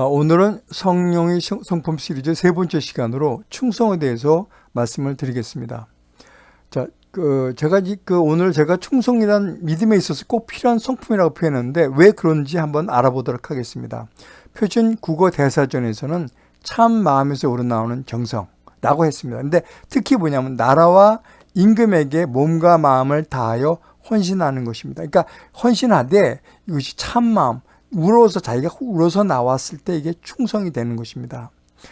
오늘은 성령의 성품 시리즈 세 번째 시간으로 충성에 대해서 말씀을 드리겠습니다. 자, 오늘 제가 충성이란 믿음에 있어서 꼭 필요한 성품이라고 표현했는데 왜 그런지 한번 알아보도록 하겠습니다. 표준 국어 대사전에서는 참 마음에서 우러나오는 정성라고 했습니다. 근데 특히 뭐냐면 나라와 임금에게 몸과 마음을 다하여 헌신하는 것입니다. 그러니까 헌신하되 이것이 참 마음, 자기가 울어서 나왔을 때 이게 충성이 되는 것입니다.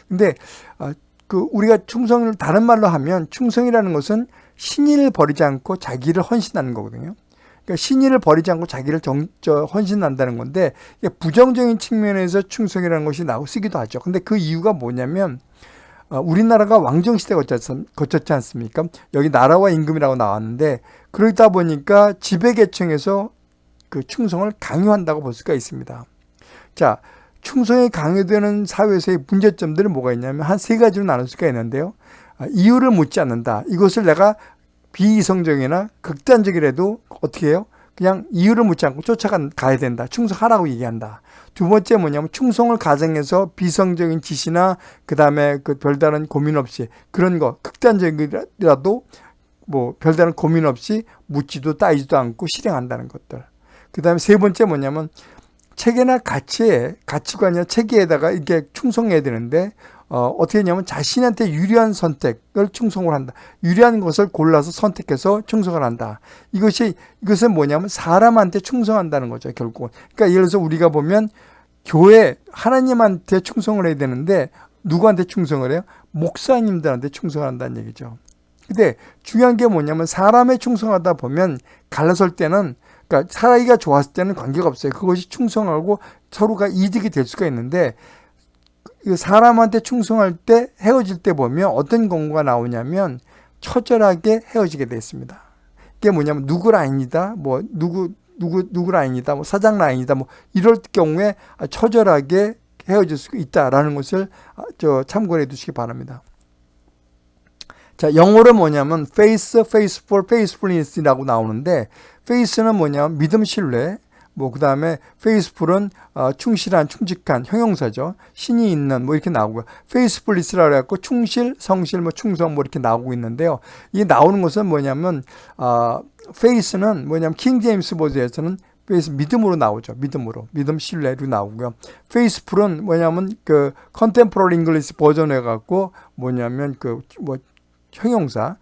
근데 우리가 충성을 다른 말로 하면 충성이라는 것은 신의를 버리지 않고 자기를 헌신하는 거거든요. 그러니까 신의를 버리지 않고 자기를 헌신한다는 건데 부정적인 측면에서 충성이라는 것이 쓰기도 하죠. 근데 그 이유가 뭐냐면 우리나라가 왕정시대 거쳤지 않습니까? 여기 나라와 임금이라고 나왔는데 그러다 보니까 지배계층에서 그 충성을 강요한다고 볼 수가 있습니다. 자, 충성이 강요되는 사회에서의 문제점들은 뭐가 있냐면 한 세 가지로 나눌 수가 있는데요. 이유를 묻지 않는다. 이것을 내가 비이성적이나 극단적이라도 어떻게 해요? 그냥 이유를 묻지 않고 쫓아가야 된다. 충성하라고 얘기한다. 두 번째 뭐냐면 충성을 가정해서 비성적인 지시나 그 다음에 별다른 고민 없이 그런 거 극단적이라도 별다른 고민 없이 묻지도 따지도 않고 실행한다는 것들. 그 다음에 세 번째 뭐냐면 체계나 가치관이나 체계에다가 이렇게 충성해야 되는데 어떻게 했냐면 자신한테 유리한 선택을 충성을 한다. 유리한 것을 골라서 선택해서 충성을 한다. 이것은 뭐냐면 사람한테 충성한다는 거죠, 결국은. 그러니까 예를 들어서 우리가 보면 교회 하나님한테 충성을 해야 되는데 누구한테 충성을 해요? 목사님들한테 충성을 한다는 얘기죠. 근데 중요한 게 뭐냐면 사람에 충성하다 보면 갈라설 때는 그러니까 사이가 좋았을 때는 관계가 없어요. 그것이 충성하고 서로가 이득이 될 수가 있는데 사람한테 충성할 때 헤어질 때 보면 어떤 경우가 나오냐면 처절하게 헤어지게 돼 있습니다. 이게 뭐냐면 누구 라인이다, 누구 라인이다, 사장 라인이다, 이럴 경우에 처절하게 헤어질 수 있다라는 것을 참고해 두시기 바랍니다. 자, 영어로 뭐냐면 faithful, faithfulness라고 나오는데 faith는 뭐냐면 믿음, 신뢰, 그 다음에 faithful은 충실한, 충직한 형용사죠. 신이 있는 이렇게 나오고요. faithfulness라고 해갖고 충실, 성실, 충성 이렇게 나오고 있는데요. 이게 나오는 것은 뭐냐면 faith는 뭐냐면 킹 제임스 버전에서는 faith 믿음으로 나오죠. 믿음, 신뢰로 나오고요. faithful은 뭐냐면 contemporary English 버전 해갖고 뭐냐면 형용사,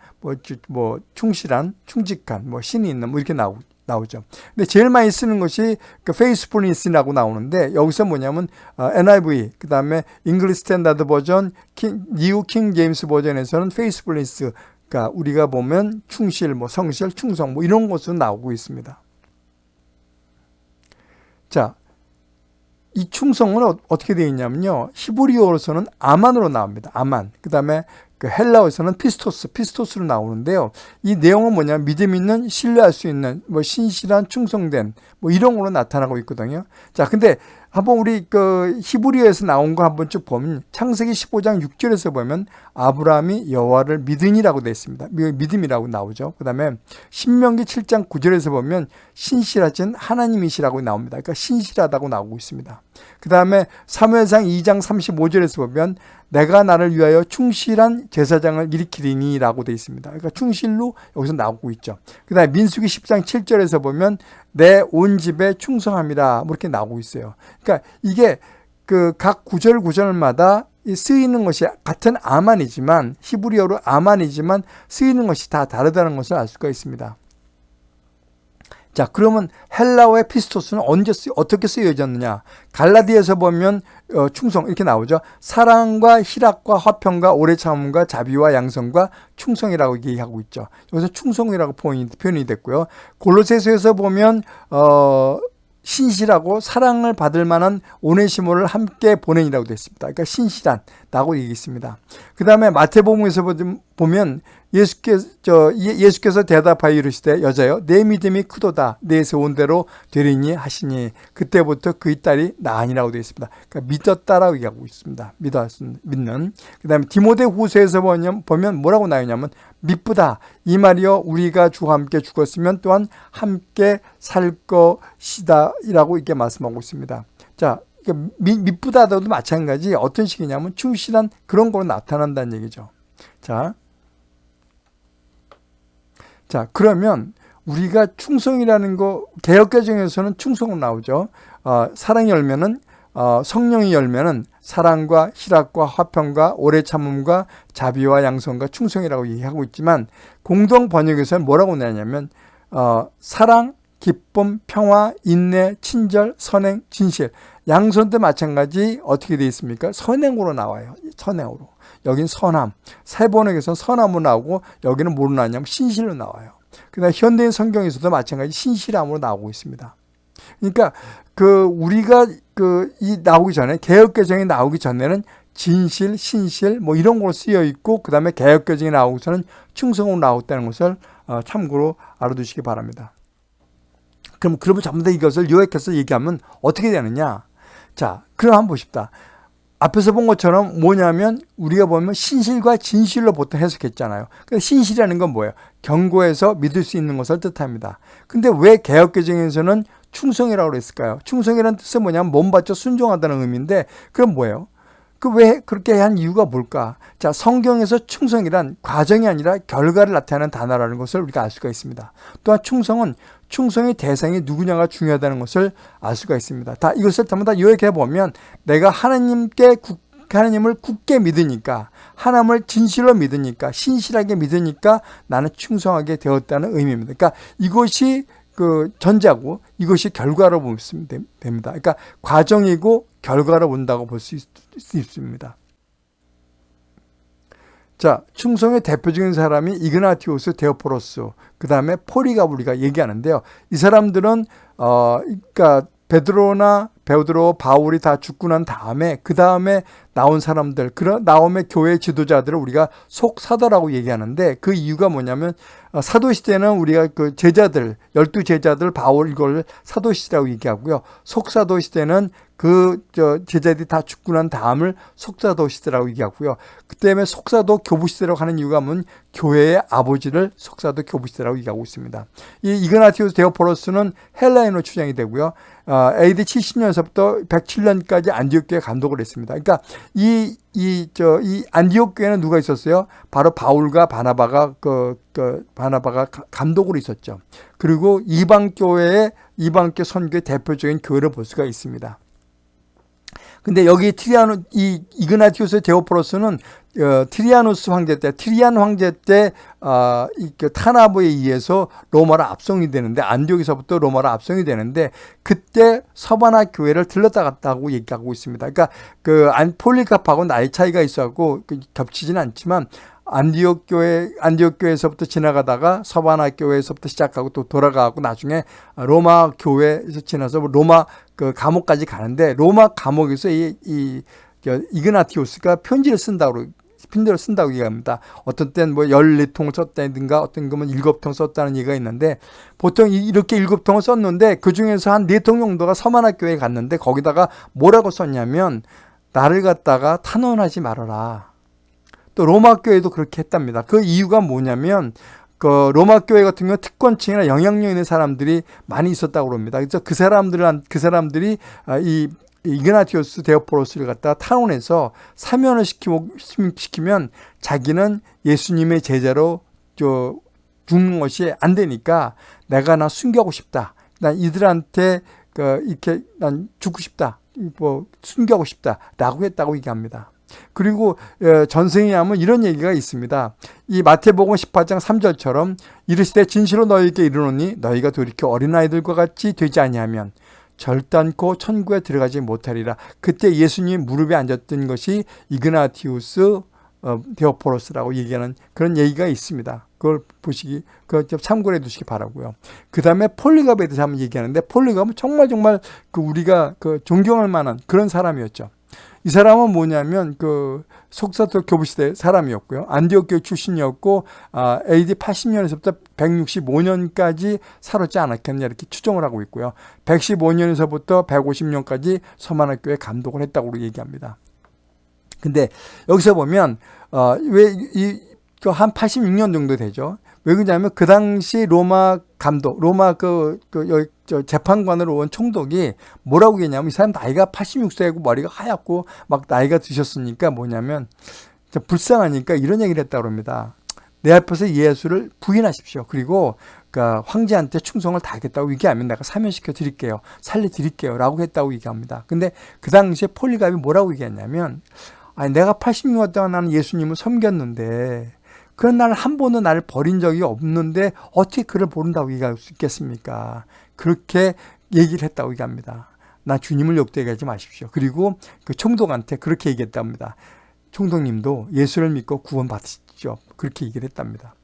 충실한, 충직한, 신이 있는, 이렇게 나오죠. 근데 제일 많이 쓰는 것이 faithfulness라고 나오는데, 여기서 뭐냐면, NIV, 그 다음에 English Standard 버전, New King James 버전에서는 faithfulness, 그러니까 우리가 보면 충실, 성실, 충성, 이런 것으로 나오고 있습니다. 자, 이 충성은 어떻게 되어 있냐면요. 히브리어로서는 아만으로 나옵니다. 아만. 그 다음에 헬라어에서는 피스토스로 나오는데요. 이 내용은 뭐냐면 믿음 있는, 신뢰할 수 있는, 신실한, 충성된, 이런 걸로 나타나고 있거든요. 자, 근데 한번 우리 히브리어에서 나온 거 한번 쭉 보면 창세기 15장 6절에서 보면 아브라함이 여호와를 믿으니라고 되어 있습니다. 믿음이라고 나오죠. 그 다음에 신명기 7장 9절에서 보면 신실하신 하나님이시라고 나옵니다. 그러니까 신실하다고 나오고 있습니다. 그 다음에 사무엘상 2장 35절에서 보면 내가 나를 위하여 충실한 제사장을 일으키리니 라고 되어 있습니다. 그러니까 충실로 여기서 나오고 있죠. 그 다음에 민수기 10장 7절에서 보면 내 온 집에 충성함이라 이렇게 나오고 있어요. 그러니까 이게 각 구절마다 쓰이는 것이 같은 아만이지만 히브리어로 아만이지만 쓰이는 것이 다 다르다는 것을 알 수가 있습니다. 자, 그러면 헬라어의 피스토스는 어떻게 쓰여졌느냐? 갈라디아에서 보면 충성 이렇게 나오죠. 사랑과 희락과 화평과 오래 참음과 자비와 양성과 충성이라고 얘기하고 있죠. 여기서 충성이라고 표현이 됐고요. 골로새서에서 보면 신실하고 사랑을 받을 만한 오네시모를 함께 보낸이라고 되어 있습니다. 그러니까 신실한라고 얘기했습니다. 그 다음에 마태복음에서 보면 예수께서 대답하여 이르시되 여자여 내 믿음이 크도다 내에서 온 대로 되리니 하시니 그때부터 그의 딸이 나으니라고 되어 있습니다. 그러니까 믿었다라고 얘기하고 있습니다. 믿는. 그 다음에 디모데후서에서 보면 뭐라고 나오냐면 미쁘다 이 말이여 우리가 주와 함께 죽었으면 또한 함께 살 것이다 이라고 이렇게 말씀하고 있습니다. 자, 그러니까 미쁘다도 마찬가지 어떤 식이냐면 충실한 그런 거로 나타난다는 얘기죠. 자, 그러면 우리가 충성이라는 거 개역개정에서는 충성으로 나오죠. 사랑의 열매는 성령의 열매는 사랑과 희락과 화평과 오래 참음과 자비와 양선과 충성이라고 얘기하고 있지만 공동 번역에서는 뭐라고 내냐면 사랑, 기쁨, 평화, 인내, 친절, 선행, 진실. 양선도 마찬가지 어떻게 되어 있습니까? 선행으로 나와요. 선행으로. 여긴 선함. 세 번역에서는 선함으로 나오고 여기는 뭐로 나오냐면 신실로 나와요. 그다음 현대인 성경에서도 마찬가지 신실함으로 나오고 있습니다. 그러니까 우리가 이 나오기 전에 개역개정이 나오기 전에는 진실, 신실 뭐 이런 걸로 쓰여 있고 그다음에 개역개정이 나오고서는 충성으로 나왔다는 것을 참고로 알아두시기 바랍니다. 그러면 전부 다 이것을 요약해서 얘기하면 어떻게 되느냐? 자, 그럼 한번 보십시다. 앞에서 본 것처럼 뭐냐면 우리가 보면 신실과 진실로 보통 해석했잖아요. 신실이라는 건 뭐예요? 경고해서 믿을 수 있는 것을 뜻합니다. 근데 왜 개역개정에서는 충성이라고 그랬을까요? 충성이라는 뜻은 뭐냐면 몸바쳐 순종하다는 의미인데 그럼 뭐예요? 왜 그렇게 한 이유가 뭘까? 자, 성경에서 충성이란 과정이 아니라 결과를 나타내는 단어라는 것을 우리가 알 수가 있습니다. 또한 충성의 대상이 누구냐가 중요하다는 것을 알 수가 있습니다. 이것을 전부 다 요약해 보면 내가 하나님을 굳게 믿으니까, 하나님을 진실로 믿으니까, 신실하게 믿으니까 나는 충성하게 되었다는 의미입니다. 그러니까 이것이 전제하고 이것이 결과로 보면 됩니다. 그러니까 과정이고 결과로 본다고 볼 수 있습니다. 자, 충성의 대표적인 사람이 이그나티우스, 데오포로스, 그 다음에 포리가 우리가 얘기하는데요. 이 사람들은 그러니까 베드로, 바울이 다 죽고 난 다음에 그 다음에 나온 사람들, 그런 다음에 교회 지도자들을 우리가 속사도라고 얘기하는데 그 이유가 뭐냐면 사도 시대는 우리가 제자들, 12제자들 바울 이걸 사도 시대라고 얘기하고요. 속사도 시대는 제자들이 다 죽고 난 다음을 속사도 시대라고 얘기하고요. 그때문에 속사도 교부 시대라고 하는 이유가 뭐냐면 교회의 아버지를 속사도 교부 시대라고 얘기하고 있습니다. 이 이그나티우스 데오포로스는 헬라인으로 추정이 되고요. AD 70년서부터 107년까지 안디옥 교회 감독을 했습니다. 그러니까 이 안디옥 교회는 누가 있었어요? 바로 바울과 바나바가 감독으로 있었죠. 그리고 이방교 선교의 대표적인 교회를 볼 수가 있습니다. 근데 여기 이그나티우스 데오포로스는 트리아누스 황제 때, 트리안 황제 때 타나보에 의해서 로마로 압송이 되는데, 안디옥에서부터 로마로 압송이 되는데 그때 서바나 교회를 들렀다 갔다고 얘기하고 있습니다. 그러니까 폴리카프하고 나이 차이가 있어갖고 겹치지는 않지만 안디옥 교회에서부터 지나가다가 서바나 교회에서부터 시작하고 또 돌아가고 나중에 로마 교회에서 지나서 로마 감옥까지 가는데 로마 감옥에서 이그나티우스가 편지를 쓴다고 얘기합니다. 어떤 때는 14통을 썼다든가 어떤 거면 7통 썼다는 얘기가 있는데 보통 이렇게 7통을 썼는데 그 중에서 한 4통 정도가 서바나 교회에 갔는데 거기다가 뭐라고 썼냐면 나를 갖다가 탄원하지 말아라. 또 로마 교회도 그렇게 했답니다. 그 이유가 뭐냐면 로마 교회 같은 경우 특권층이나 영향력 있는 사람들이 많이 있었다고 합니다. 그래서 그 사람들이 이 이그나티우스 데오포로스를 갖다가 탄원해서 사면을 시키면 자기는 예수님의 제자로 죽는 것이 안 되니까 나 순교하고 싶다. 난 이들한테 이렇게 난 죽고 싶다. 순교하고 싶다라고 했다고 얘기합니다. 그리고 전승에 하면 이런 얘기가 있습니다. 이 마태복음 18장 3절처럼 이르시되 진실로 너희에게 이르노니 너희가 돌이켜 어린아이들과 같이 되지 아니하면 절단코 천국에 들어가지 못하리라. 그때 예수님 무릎에 앉았던 것이 이그나티우스 데오포로스라고 얘기하는 그런 얘기가 있습니다. 그걸 참고해 두시기 바라고요. 그 다음에 폴리갑에 대해서 한번 얘기하는데 폴리갑은 정말 우리가 존경할 만한 그런 사람이었죠. 이 사람은 뭐냐면 속사도 교부시대 사람이었고요. 안디옥 교회 출신이었고 AD 80년에서부터 165년까지 살았지 않았겠냐 이렇게 추정을 하고 있고요. 115년에서부터 150년까지 서바나 교회 감독을 했다고 얘기합니다. 근데 여기서 보면 한 86년 정도 되죠. 왜 그러냐면 그 당시 로마 감독, 로마 저 재판관으로 온 총독이 뭐라고 얘기했냐면, 이 사람 나이가 86세고 머리가 하얗고 막 나이가 드셨으니까 뭐냐면, 불쌍하니까 이런 얘기를 했다고 합니다. 내 앞에서 예수를 부인하십시오. 그리고 그러니까 황제한테 충성을 다하겠다고 얘기하면 내가 사면시켜 드릴게요. 살려 드릴게요. 라고 했다고 얘기합니다. 근데 그 당시에 폴리갑이 뭐라고 얘기했냐면, 아니, 내가 86년 동안 나는 예수님을 섬겼는데, 그런 날 한 번도 나를 버린 적이 없는데 어떻게 그를 모른다고 얘기할 수 있겠습니까? 그렇게 얘기를 했다고 얘기합니다. 나 주님을 욕되게 하지 마십시오. 그리고 그 총독한테 그렇게 얘기했답니다. 총독님도 예수를 믿고 구원받으시죠. 그렇게 얘기를 했답니다.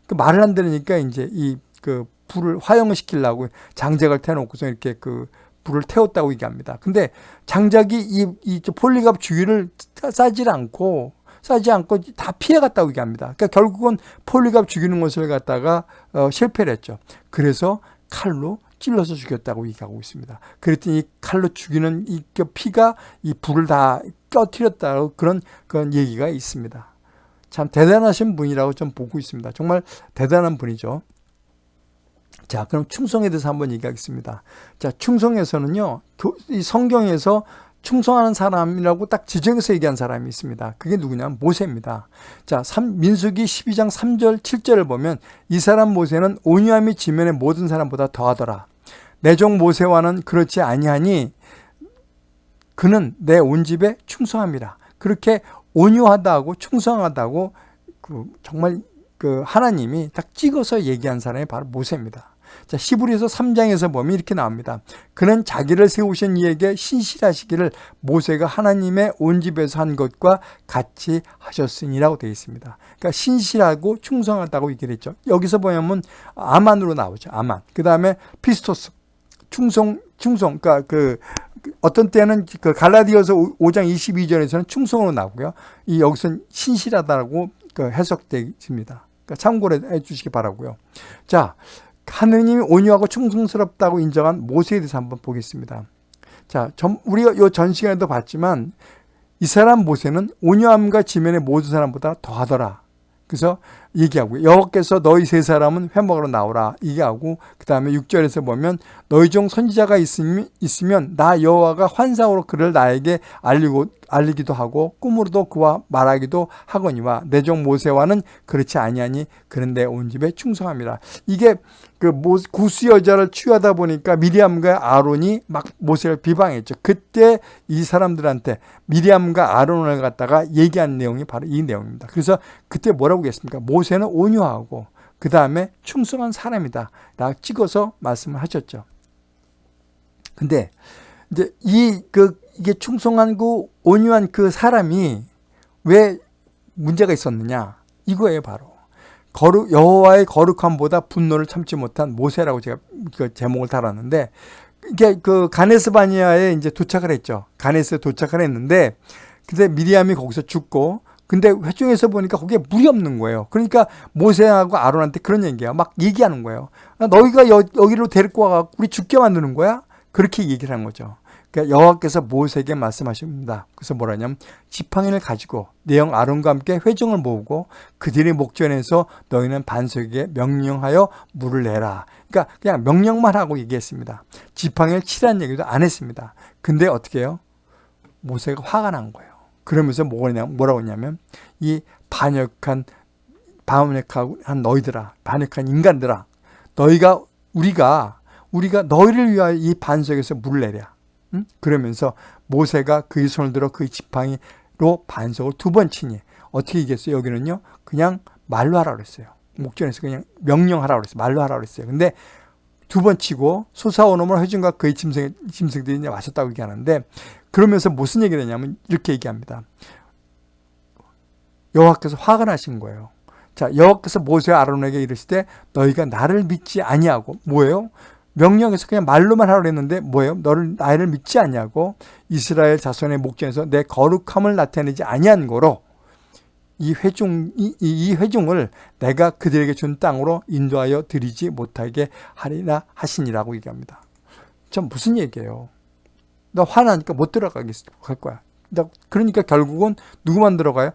그 말을 안 들으니까 이제 이 그 불을 화형을 시키려고 장작을 태워놓고서 이렇게 그 불을 태웠다고 얘기합니다. 근데 장작이 이 폴리갑 주위를 싸지 않고 다 피해갔다고 얘기합니다. 그러니까 결국은 폴리갑 죽이는 것을 갖다가 실패를 했죠. 그래서 칼로 찔러서 죽였다고 얘기하고 있습니다. 그랬더니 이 칼로 죽이는 이 피가 이 불을 다 꺼뜨렸다고 그런 얘기가 있습니다. 참 대단하신 분이라고 좀 보고 있습니다. 정말 대단한 분이죠. 자, 그럼 충성에 대해서 한번 얘기하겠습니다. 자, 충성에서는요, 이 성경에서 충성하는 사람이라고 딱 지정해서 얘기한 사람이 있습니다. 그게 누구냐면 모세입니다. 자, 민수기 12장 3절 7절을 보면 이 사람 모세는 온유함이 지면의 모든 사람보다 더하더라. 내 종 모세와는 그렇지 아니하니 그는 내 온 집에 충성함이라. 그렇게 온유하다고 충성하다고 정말 하나님이 딱 찍어서 얘기한 사람이 바로 모세입니다. 자, 히브리서 3장에서 보면 이렇게 나옵니다. 그는 자기를 세우신 이에게 신실하시기를 모세가 하나님의 온 집에서 한 것과 같이 하셨으니라고 되어 있습니다. 그러니까 신실하고 충성하다고 얘기를 했죠. 여기서 보면 아만으로 나오죠. 아만. 그 다음에 피스토스. 충성. 그러니까 어떤 때는 갈라디아서 5장 22절에서는 충성으로 나오고요. 여기서는 신실하다고 해석되어 있습니다. 그러니까 참고를 해 주시기 바라고요. 자, 하느님이 온유하고 충성스럽다고 인정한 모세에 대해서 한번 보겠습니다. 자, 우리가 이 전 시간에도 봤지만 이 사람 모세는 온유함과 지면의 모든 사람보다 더하더라. 그래서 얘기하고요. 여호와께서 너희 세 사람은 회막으로 나오라 얘기하고, 그 다음에 6절에서 보면 너희 중 선지자가 있으면 나 여호와가 환상으로 그를 나에게 알리기도 하고 꿈으로도 그와 말하기도 하거니와 내 종 모세와는 그렇지 아니하니 그는 내 온 집에 충성함이라. 이게 구스 여자를 취하다 보니까 미리암과 아론이 막 모세를 비방했죠. 그때 이 사람들한테 미리암과 아론을 갖다가 얘기한 내용이 바로 이 내용입니다. 그래서 그때 뭐라고 했습니까? 모세는 온유하고 그 다음에 충성한 사람이다 라고 찍어서 말씀을 하셨죠. 근데 이제 이게 충성한 온유한 그 사람이 왜 문제가 있었느냐? 이거예요, 바로. 여호와의 거룩함보다 분노를 참지 못한 모세라고 제가 제목을 달았는데, 이게 가네스 바니아에 이제 도착을 했죠. 가네스에 도착을 했는데, 근데 미리암이 거기서 죽고, 근데 회중에서 보니까 거기에 물이 없는 거예요. 그러니까 모세하고 아론한테 그런 얘기야. 막 얘기하는 거예요. 너희가 여기로 데리고 와서 우리 죽게 만드는 거야? 그렇게 얘기를 한 거죠. 그러니까 여호와께서 모세에게 말씀하십니다. 그래서 뭐라냐면 지팡이를 가지고 내 형 아론과 함께 회중을 모으고 그들의 목전에서 너희는 반석에게 명령하여 물을 내라. 그러니까 그냥 명령만 하고 얘기했습니다. 지팡이를 치라는 얘기도 안 했습니다. 근데 어떻게 해요? 모세가 화가 난 거예요. 그러면서 뭐라고 했냐면 이 반역한 너희들아, 반역한 인간들아, 우리가 너희를 위하여 이 반석에서 물을 내랴. 그러면서 모세가 그의 손을 들어 그의 지팡이로 반석을 2번 치니 어떻게 얘기했어요? 여기는요, 그냥 말로 하라고 그랬어요. 목전에서 그냥 명령하라고 그랬어요. 말로 하라고 그랬어요. 근데 2번 치고 솟아오는 회중과 그의 짐승들이 이제 왔었다고 얘기하는데, 그러면서 무슨 얘기를 했냐면 이렇게 얘기합니다. 여호와께서 화가 나신 거예요. 자, 여호와께서 모세와 아론에게 이르시되 너희가 나를 믿지 아니하고, 뭐예요? 명령에서 그냥 말로만 하라고 했는데 뭐예요? 나를 믿지 아니하고 이스라엘 자손의 목전에서 내 거룩함을 나타내지 아니한 거로 이 회중을 내가 그들에게 준 땅으로 인도하여 드리지 못하게 하리라 하시니라고 얘기합니다. 전 무슨 얘기예요? 나 화나니까 못 들어가겠어 할 거야. 그러니까 결국은 누구만 들어가요?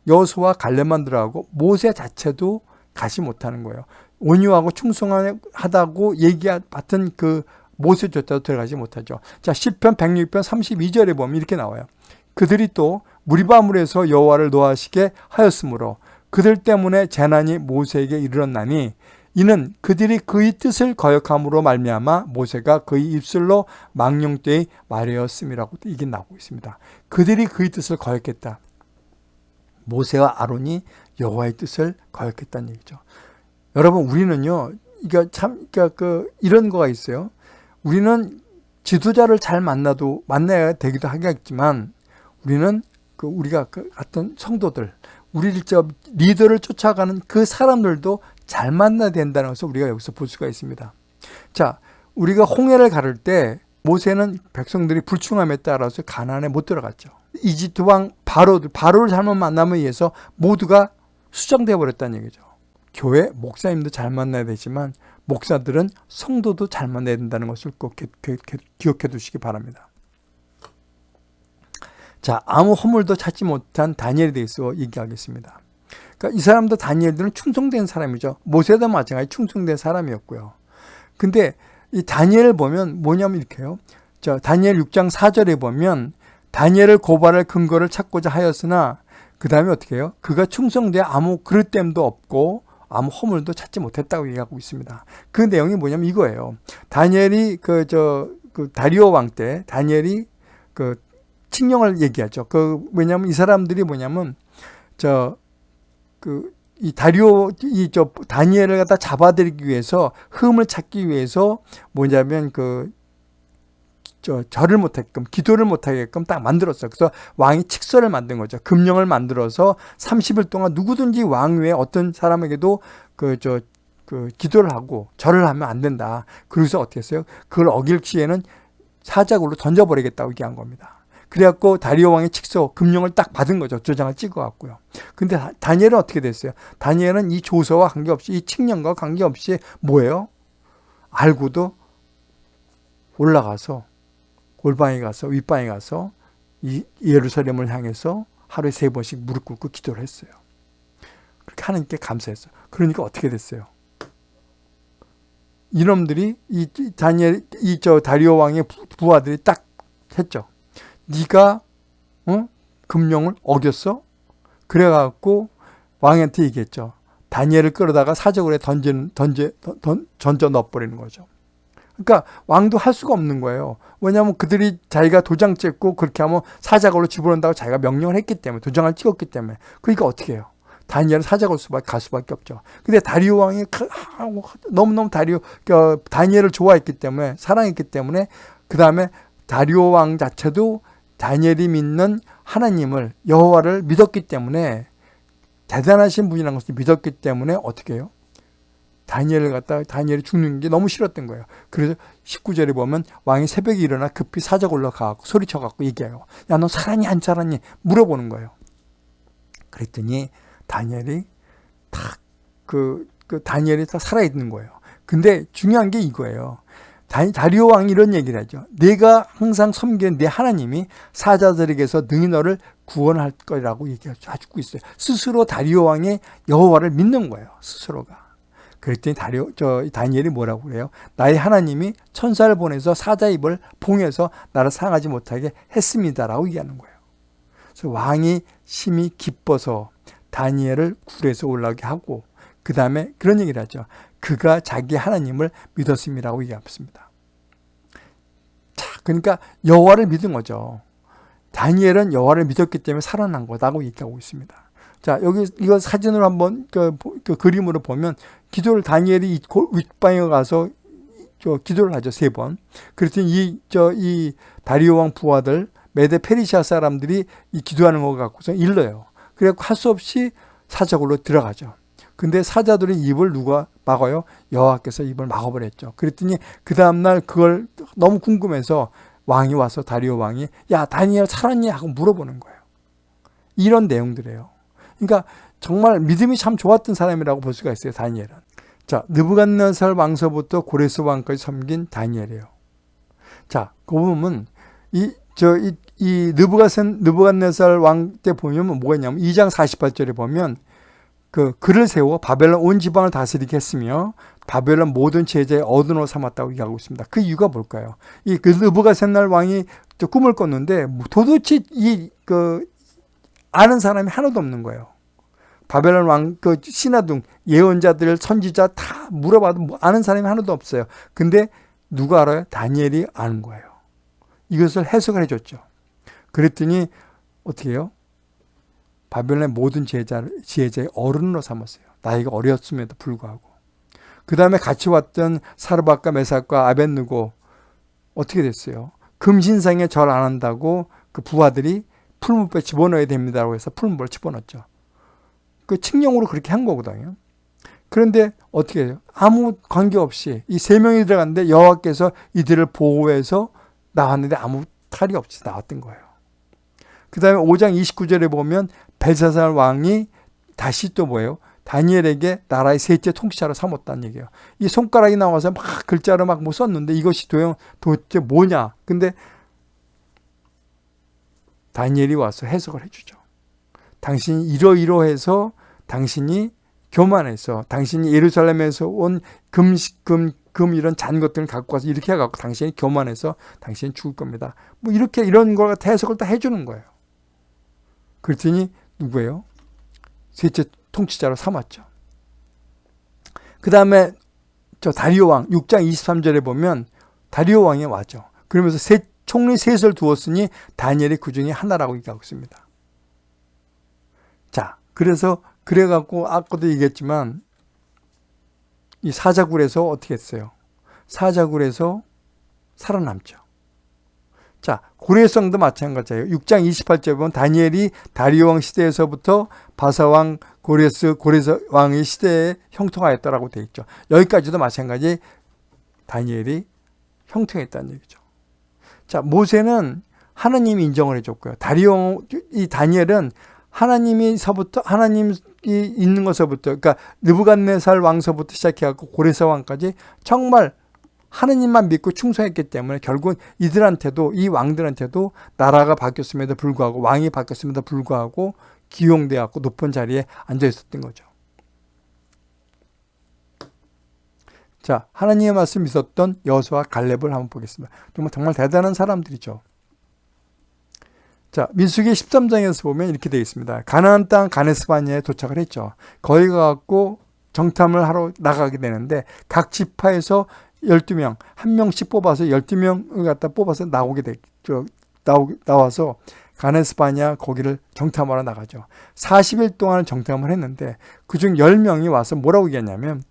여호수아 갈렙만 들어가고 모세 자체도 가지 못하는 거예요. 온유하고 충성하다고 얘기받은 그 모세조차도 들어가지 못하죠. 자, 시편 106편 32절에 보면 이렇게 나와요. 그들이 또 무리바물에서 여호와를 노하시게 하였으므로 그들 때문에 재난이 모세에게 이르렀나니 이는 그들이 그의 뜻을 거역함으로 말미암아 모세가 그의 입술로 망령되이 말하였음이라고 이게 나오고 있습니다. 그들이 그의 뜻을 거역했다. 모세와 아론이 여호와의 뜻을 거역했다는 얘기죠. 여러분, 우리는요, 이런 거가 있어요. 우리는 지도자를 잘 만나야 되기도 하겠지만, 우리는 우리가 어떤 성도들, 우리 리더를 쫓아가는 그 사람들도 잘 만나야 된다는 것을 우리가 여기서 볼 수가 있습니다. 자, 우리가 홍해를 가를 때 모세는 백성들이 불충함에 따라서 가나안에 못 들어갔죠. 이집트 왕 바로를 잘못 만남에 의해서 모두가 수정되어 버렸다는 얘기죠. 교회 목사님도 잘 만나야 되지만 목사들은 성도도 잘 만나야 된다는 것을 꼭 기억해 두시기 바랍니다. 자, 아무 허물도 찾지 못한 다니엘에 대해서 얘기하겠습니다. 그러니까 이 사람도 다니엘들은 충성된 사람이죠. 모세도 마찬가지 충성된 사람이었고요. 근데 이 다니엘을 보면 뭐냐면 이렇게요. 자, 다니엘 6장 4절에 보면 다니엘을 고발할 근거를 찾고자 하였으나 그 다음에 어떻게 해요? 그가 충성되어 아무 그릇됨도 없고 아무 허물도 찾지 못했다고 얘기하고 있습니다. 그 내용이 뭐냐면 이거예요. 다니엘이 다리오 왕 때 다니엘이 칙령을 얘기하죠. 왜냐면 이 사람들이 뭐냐면 다니엘을 갖다 잡아들이기 위해서 흠을 찾기 위해서 뭐냐면 절을 못하게끔 기도를 못하게끔 딱 만들었어요. 그래서 왕이 칙서를 만든 거죠. 금령을 만들어서 30일 동안 누구든지 왕 외에 어떤 사람에게도 기도를 하고 절을 하면 안 된다. 그래서 어떻게 했어요? 그걸 어길 시에는 사자굴로 던져버리겠다고 얘기한 겁니다. 그래갖고 다리오 왕의 칙서 금령을 딱 받은 거죠. 조장을 찍어갖고요. 근데 다니엘은 어떻게 됐어요? 다니엘은 이 조서와 관계없이 이 칙령과 관계없이 뭐예요? 알고도 올라가서 골방에 가서 윗방에 가서 이 예루살렘을 향해서 하루에 3번씩 무릎 꿇고 기도를 했어요. 그렇게 하나님께 감사했어요. 그러니까 어떻게 됐어요? 이놈들이 다리오 왕의 부하들이 딱 했죠. 네가 금령을 어겼어? 그래갖고 왕한테 얘기했죠. 다니엘을 끌어다가 사저굴에 던져 넣어버리는 거죠. 그러니까 왕도 할 수가 없는 거예요. 왜냐하면 그들이 자기가 도장 찍고 그렇게 하면 사자굴로 집어넣는다고 자기가 명령을 했기 때문에, 도장을 찍었기 때문에. 그러니까 어떻게 해요? 다니엘은 사자굴로 갈 수밖에 없죠. 근데 다리오 왕이 너무너무 다니엘을 좋아했기 때문에, 사랑했기 때문에, 그 다음에 다리오 왕 자체도 다니엘이 믿는 하나님을, 여호와를 믿었기 때문에, 대단하신 분이라는 것을 믿었기 때문에 어떻게 해요? 다니엘이 죽는 게 너무 싫었던 거예요. 그래서 19절에 보면 왕이 새벽에 일어나 급히 사자굴로 가고 소리쳐갖고 얘기해요. 야, 너 살았니 안 살았니? 물어보는 거예요. 그랬더니 다니엘이 다니엘이 다 살아있는 거예요. 근데 중요한 게 이거예요. 다리오 왕이 이런 얘기를 하죠. 내가 항상 섬기는 내 하나님이 사자들에게서 능히 너를 구원할 거라고 얘기하고 있어요. 스스로 다리오 왕의 여호와를 믿는 거예요. 스스로가. 그랬더니 다니엘이 뭐라고 그래요? 나의 하나님이 천사를 보내서 사자 입을 봉해서 나를 상하지 못하게 했습니다라고 얘기하는 거예요. 그래서 왕이 심히 기뻐서 다니엘을 굴에서 올라오게 하고 그 다음에 그런 얘기를 하죠. 그가 자기 하나님을 믿었음이라고 얘기합니다. 자, 그러니까 여호와를 믿은 거죠. 다니엘은 여호와를 믿었기 때문에 살아난 거다고 얘기하고 있습니다. 자, 여기 이거 사진으로 한번 그림으로 보면 기도를 다니엘이 윗방에 가서 기도를 하죠. 3번. 그랬더니 이 다리오 왕 부하들 메데 페르시아 사람들이 이 기도하는 거 갖고서 일러요. 그래갖고 할 수 없이 사자굴로 들어가죠. 근데 사자들의 입을 누가 막아요? 여호와께서 입을 막아버렸죠. 그랬더니 그 다음날 그걸 너무 궁금해서 왕이 와서 다리오 왕이 야, 다니엘 살았니? 하고 물어보는 거예요. 이런 내용들이에요. 그러니까 정말 믿음이 참 좋았던 사람이라고 볼 수가 있어요. 다니엘은. 자, 느부갓네살 왕서부터 고레스 왕까지 섬긴 다니엘이에요. 자, 그 보면 이 느부갓네살 왕 때 보면 뭐가 있냐면 2장 48절에 보면 그 글을 세워 바벨론 온 지방을 다스리게 했으며 바벨론 모든 제자의 어른으로 삼았다고 얘기하고 있습니다. 그 이유가 뭘까요? 이 느부갓네살 왕이 꿈을 꿨는데 도대체 아는 사람이 하나도 없는 거예요. 바벨론 왕 그 신하등 예언자들 선지자 다 물어봐도 아는 사람이 하나도 없어요. 근데 누가 알아요? 다니엘이 아는 거예요. 이것을 해석을 해줬죠. 그랬더니 어떻게 해요? 바벨론의 모든 지혜자의 어른으로 삼았어요. 나이가 어렸음에도 불구하고. 그 다음에 같이 왔던 사르밧과 메삭과 아벳느고 어떻게 됐어요? 금신상에 절 안 한다고 그 부하들이 풀무불에 집어넣어야 됩니다라고 해서 풀무불을 집어넣었죠. 그 칙령으로 그렇게 한 거거든요. 그런데 어떻게 해요? 아무 관계없이 이 세 명이 들어갔는데 여호와께서 이들을 보호해서 나왔는데 아무 탈이 없이 나왔던 거예요. 그 다음에 5장 29절에 보면 벨사살 왕이 다시 또 뭐예요? 다니엘에게 나라의 셋째 통치자로 삼았다는 얘기예요. 이 손가락이 나와서 막 글자로 막 뭐 썼는데 이것이 도대체 뭐냐? 근데 다니엘이 와서 해석을 해주죠. 당신이 이러이러해서 당신이 교만해서 당신이 예루살렘에서 온 금 이런 잔 것들을 갖고 와서 이렇게 해갖고 당신이 교만해서 당신이 죽을 겁니다. 뭐 이렇게 이런 걸 해석을 다 해주는 거예요. 그랬더니 누구예요? 셋째 통치자로 삼았죠. 그 다음에 저 다리오 왕 6장 23절에 보면 다리오 왕이 왔죠. 그러면서 총리 셋을 두었으니 다니엘이 그 중에 하나라고 얘기하고 있습니다. 자, 그래갖고 아까도 얘기했지만 이 사자굴에서 어떻게 했어요? 사자굴에서 살아남죠. 자, 고레성도 마찬가지예요. 6장 28절에 보면 다니엘이 다리오 왕 시대에서부터 바사왕 고레스 왕의 시대에 형통하였다라고 되어 있죠. 여기까지도 마찬가지 다니엘이 형통했다는 얘기죠. 자, 모세는 하나님이 인정을 해줬고요. 이 다니엘은 하나님이 있는 것서부터, 그러니까 느부갓네살 왕서부터 시작해갖고 고레스 왕까지 정말 하느님만 믿고 충성했기 때문에 결국 이들한테도, 이 왕들한테도 나라가 바뀌었음에도 불구하고, 왕이 바뀌었음에도 불구하고 기용되었고 높은 자리에 앉아 있었던 거죠. 자, 하나님의 말씀 있었던 여호수아 갈렙을 한번 보겠습니다. 정말 대단한 사람들이죠. 자, 민수기 13장에서 보면 이렇게 되어 있습니다. 가나안 땅 가네스바냐에 도착을 했죠. 거기 가갖고 정탐을 하러 나가게 되는데 각 지파에서 12명, 한 명씩 뽑아서 12명을 갖다 뽑아서 나와서 가네스바냐 거기를 정탐하러 나가죠. 40일 동안 정탐을 했는데 그중 10명이 와서 뭐라고 얘기했냐면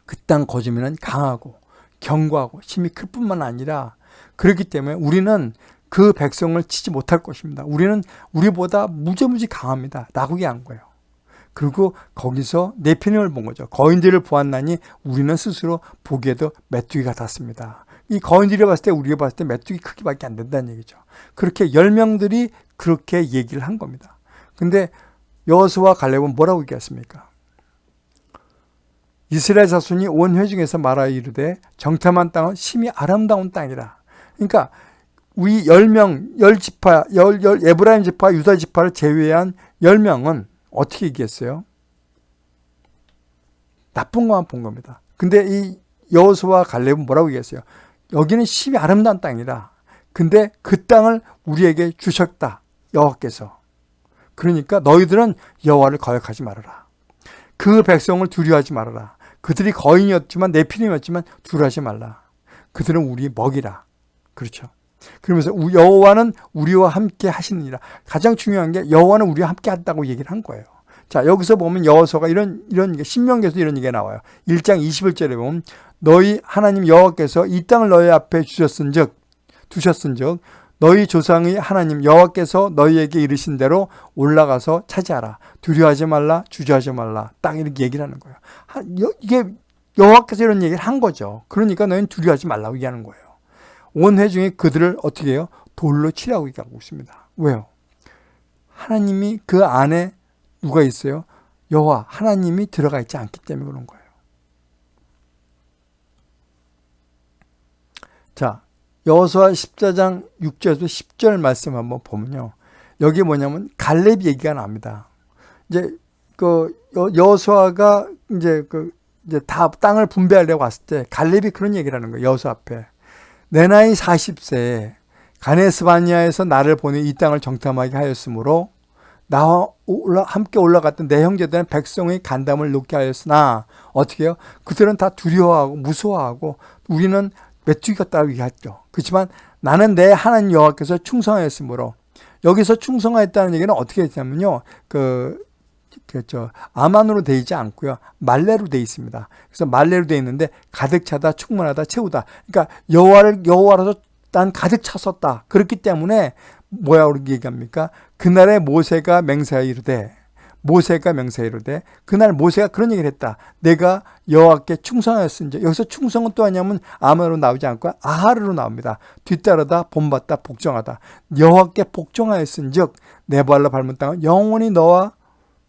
그 땅 거주민은 강하고 견고하고 힘이 클 뿐만 아니라 그렇기 때문에 우리는 그 백성을 치지 못할 것입니다. 우리는 우리보다 무지무지 강합니다. 라고 얘기한 거예요. 그리고 거기서 네피림을 본 거죠. 거인들을 보았나니 우리는 스스로 보기에도 메뚜기 같았습니다. 이 거인들이 봤을 때 우리가 봤을 때 메뚜기 크기밖에 안 된다는 얘기죠. 그렇게 10명들이 그렇게 얘기를 한 겁니다. 근데 여호수아와 갈렙은 뭐라고 얘기했습니까? 이스라엘 자손이 온 회중에서 말하여 이르되 정탐한 땅은 심히 아름다운 땅이라. 그러니까 우리 10명, 10지파, 에브라임 지파, 유다 지파를 제외한 10명은 어떻게 얘기했어요? 나쁜 것만 본 겁니다. 근데 이 여호수아와 갈렙은 뭐라고 얘기했어요? 여기는 심히 아름다운 땅이라. 근데 그 땅을 우리에게 주셨다. 여호와께서. 그러니까 너희들은 여호와를 거역하지 말아라. 그 백성을 두려워하지 말아라. 그들이 거인이었지만 네피림이었지만 두려워하지 말라. 그들은 우리 먹이라. 그렇죠. 그러면서 여호와는 우리와 함께 하시느니라. 가장 중요한 게 여호와는 우리와 함께 한다고 얘기를 한 거예요. 자, 여기서 보면 여호수아가 이런 신명기에서 이런 얘기가 나와요. 1장 21절에 보면 너희 하나님 여호와께서 이 땅을 너희 앞에 두셨은즉 너희 조상의 하나님 여호와께서 너희에게 이르신 대로 올라가서 차지하라. 두려워하지 말라. 주저하지 말라. 딱 이렇게 얘기를 하는 거예요. 이게 여호와께서 이런 얘기를 한 거죠. 그러니까 너희는 두려워하지 말라고 얘기하는 거예요. 온 회중이 그들을 어떻게 해요? 돌로 치라고 얘기하고 있습니다. 왜요? 하나님이 그 안에 누가 있어요? 여호와 하나님이 들어가 있지 않기 때문에 그런 거예요. 자, 여호수아 14장 6절에서 10절 말씀 한번 보면요. 여기 뭐냐면 갈렙 얘기가 납니다. 이제 여호수아가 이제 다 땅을 분배하려고 왔을 때 갈렙이 그런 얘기를 하는 거예요. 여호수아 앞에. 내 나이 40세에 가데스 바네아에서 나를 보내 이 땅을 정탐하게 하였으므로 나와 함께 올라갔던 내 형제들은 백성의 간담을 놓게 하였으나 어떻게 해요? 그들은 다 두려워하고 무서워하고 우리는 메뚜기같다고 얘기했죠. 그렇지만 나는 내 하나님 여호와께서 충성하였으므로, 여기서 충성하였다는 얘기는 어떻게 했냐면요, 그렇죠. 아만으로 되어 있지 않고요, 말레로 되어 있습니다. 그래서 말레로 되어 있는데 가득 차다, 충만하다, 채우다. 그러니까 여호와로서 난 가득 찼었다. 그렇기 때문에 뭐라고 얘기합니까? 그날에 모세가 맹세하이르되, 그날 모세가 그런 얘기를 했다. 내가 여호와께 충성하였은지. 여기서 충성은 또 하냐면 아마로 나오지 않고 아하르로 나옵니다. 뒤따르다, 본받다, 복종하다. 여호와께 복종하였은즉 내 발로 밟은 땅은 영원히 너와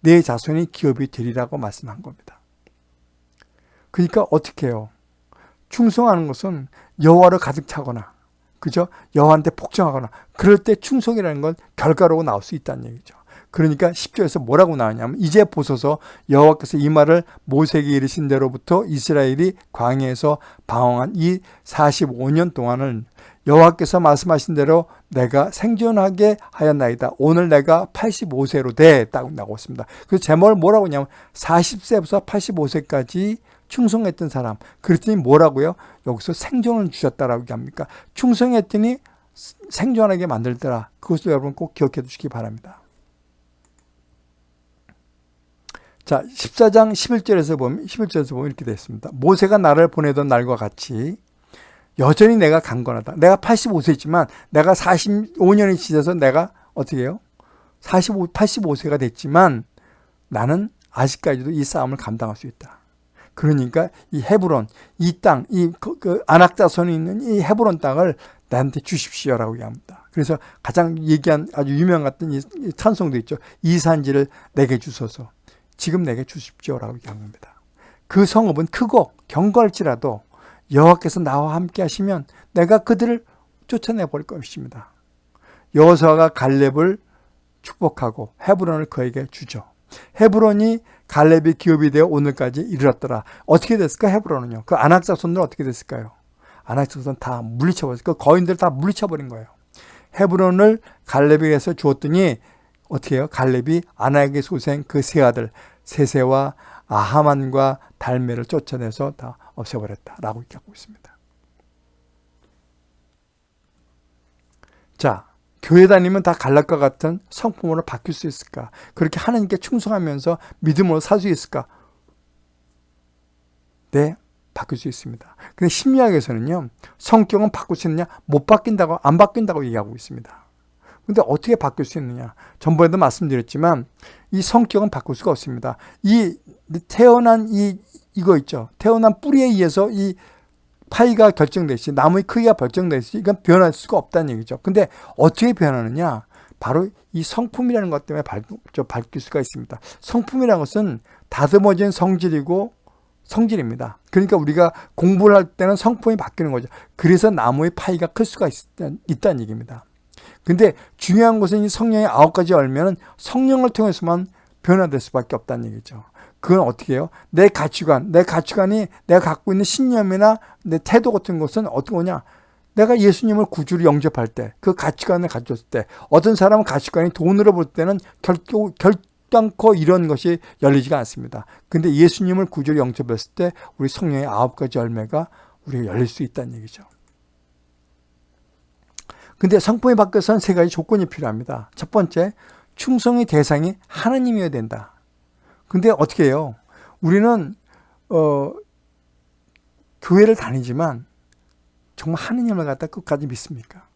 내 자손이 기업이 되리라고 말씀한 겁니다. 그러니까 어떻게 해요? 충성하는 것은 여호와를 가득 차거나, 그죠? 여호와한테 복종하거나, 그럴 때 충성이라는 건 결과로 나올 수 있다는 얘기죠. 그러니까 10절에서 뭐라고 나오냐면, 이제 보소서 여호와께서 이 말을 모세에게 이르신 대로부터 이스라엘이 광야에서 방황한 이 45년 동안을 여호와께서 말씀하신 대로 내가 생존하게 하였나이다. 오늘 내가 85세로 딱 나오고 있습니다. 그래서 제목을 뭐라고 하냐면 40세부터 85세까지 충성했던 사람. 그랬더니 뭐라고요? 여기서 생존을 주셨다라고 얘기합니까? 충성했더니 생존하게 만들더라. 그것도 여러분 꼭 기억해 두시기 바랍니다. 자, 14장 11절에서 보면 이렇게 되어 있습니다. 모세가 나를 보내던 날과 같이 여전히 내가 강건하다. 내가 85세지만 내가 45년이 지나서 내가 어떻게 해요? 85세가 됐지만 나는 아직까지도 이 싸움을 감당할 수 있다. 그러니까 이 헤브론, 이 땅, 아낙 자손이 있는 이 헤브론 땅을 나한테 주십시오라고 얘기합니다. 그래서 가장 얘기한 아주 유명했던 이 찬송도 있죠. 이 산지를 내게 주소서. 지금 내게 주십시오라고 얘기한 겁니다. 그 성읍은 크고 견고할지라도 여호와께서 나와 함께 하시면 내가 그들을 쫓아내버릴 것입니다. 여호수아가 갈렙을 축복하고 헤브론을 그에게 주죠. 헤브론이 갈렙의 기업이 되어 오늘까지 이르렀더라. 어떻게 됐을까? 헤브론은요. 그 아낙 자손들은 어떻게 됐을까요? 아낙 자손 다 물리쳐버렸어요. 그 거인들 다 물리쳐버린 거예요. 헤브론을 갈렙에게서 주었더니 어떻게 해요? 갈렙이 아낙의 소생 그 세 아들 세세와 아하만과 달메를 쫓아내서 다 없애버렸다라고 얘기하고 있습니다. 자, 교회 다니면 다 갈렙과 같은 성품으로 바뀔 수 있을까? 그렇게 하나님께 충성하면서 믿음으로 살 수 있을까? 네, 바뀔 수 있습니다. 근데 심리학에서는요, 성격은 바꿀 수 있느냐? 못 바뀐다고, 안 바뀐다고 얘기하고 있습니다. 근데 어떻게 바뀔 수 있느냐? 전번에도 말씀드렸지만 이 성격은 바꿀 수가 없습니다. 태어난 이거 있죠. 태어난 뿌리에 의해서 이 파이가 결정되시, 나무의 크기가 결정되시, 이건 변할 수가 없다는 얘기죠. 근데 어떻게 변하느냐? 바로 이 성품이라는 것 때문에 바뀔 수가 있습니다. 성품이라는 것은 다듬어진 성질입니다. 그러니까 우리가 공부를 할 때는 성품이 바뀌는 거죠. 그래서 나무의 파이가 클 수가 있다는 얘기입니다. 근데 중요한 것은 이 성령의 9가지 열매는 성령을 통해서만 변화될 수밖에 없다는 얘기죠. 그건 어떻게 해요? 내 가치관이 내가 갖고 있는 신념이나 내 태도 같은 것은 어떤 거냐? 내가 예수님을 구주로 영접할 때, 그 가치관을 가졌을 때, 어떤 사람은 가치관이 돈으로 볼 때는 결단코 이런 것이 열리지가 않습니다. 근데 예수님을 구주로 영접했을 때 우리 성령의 9가지 열매가 우리가 열릴 수 있다는 얘기죠. 근데 성품이 바뀌어서는 3가지 조건이 필요합니다. 첫 번째, 충성의 대상이 하나님이어야 된다. 근데 어떻게 해요? 우리는 교회를 다니지만 정말 하나님을 갖다 끝까지 믿습니까?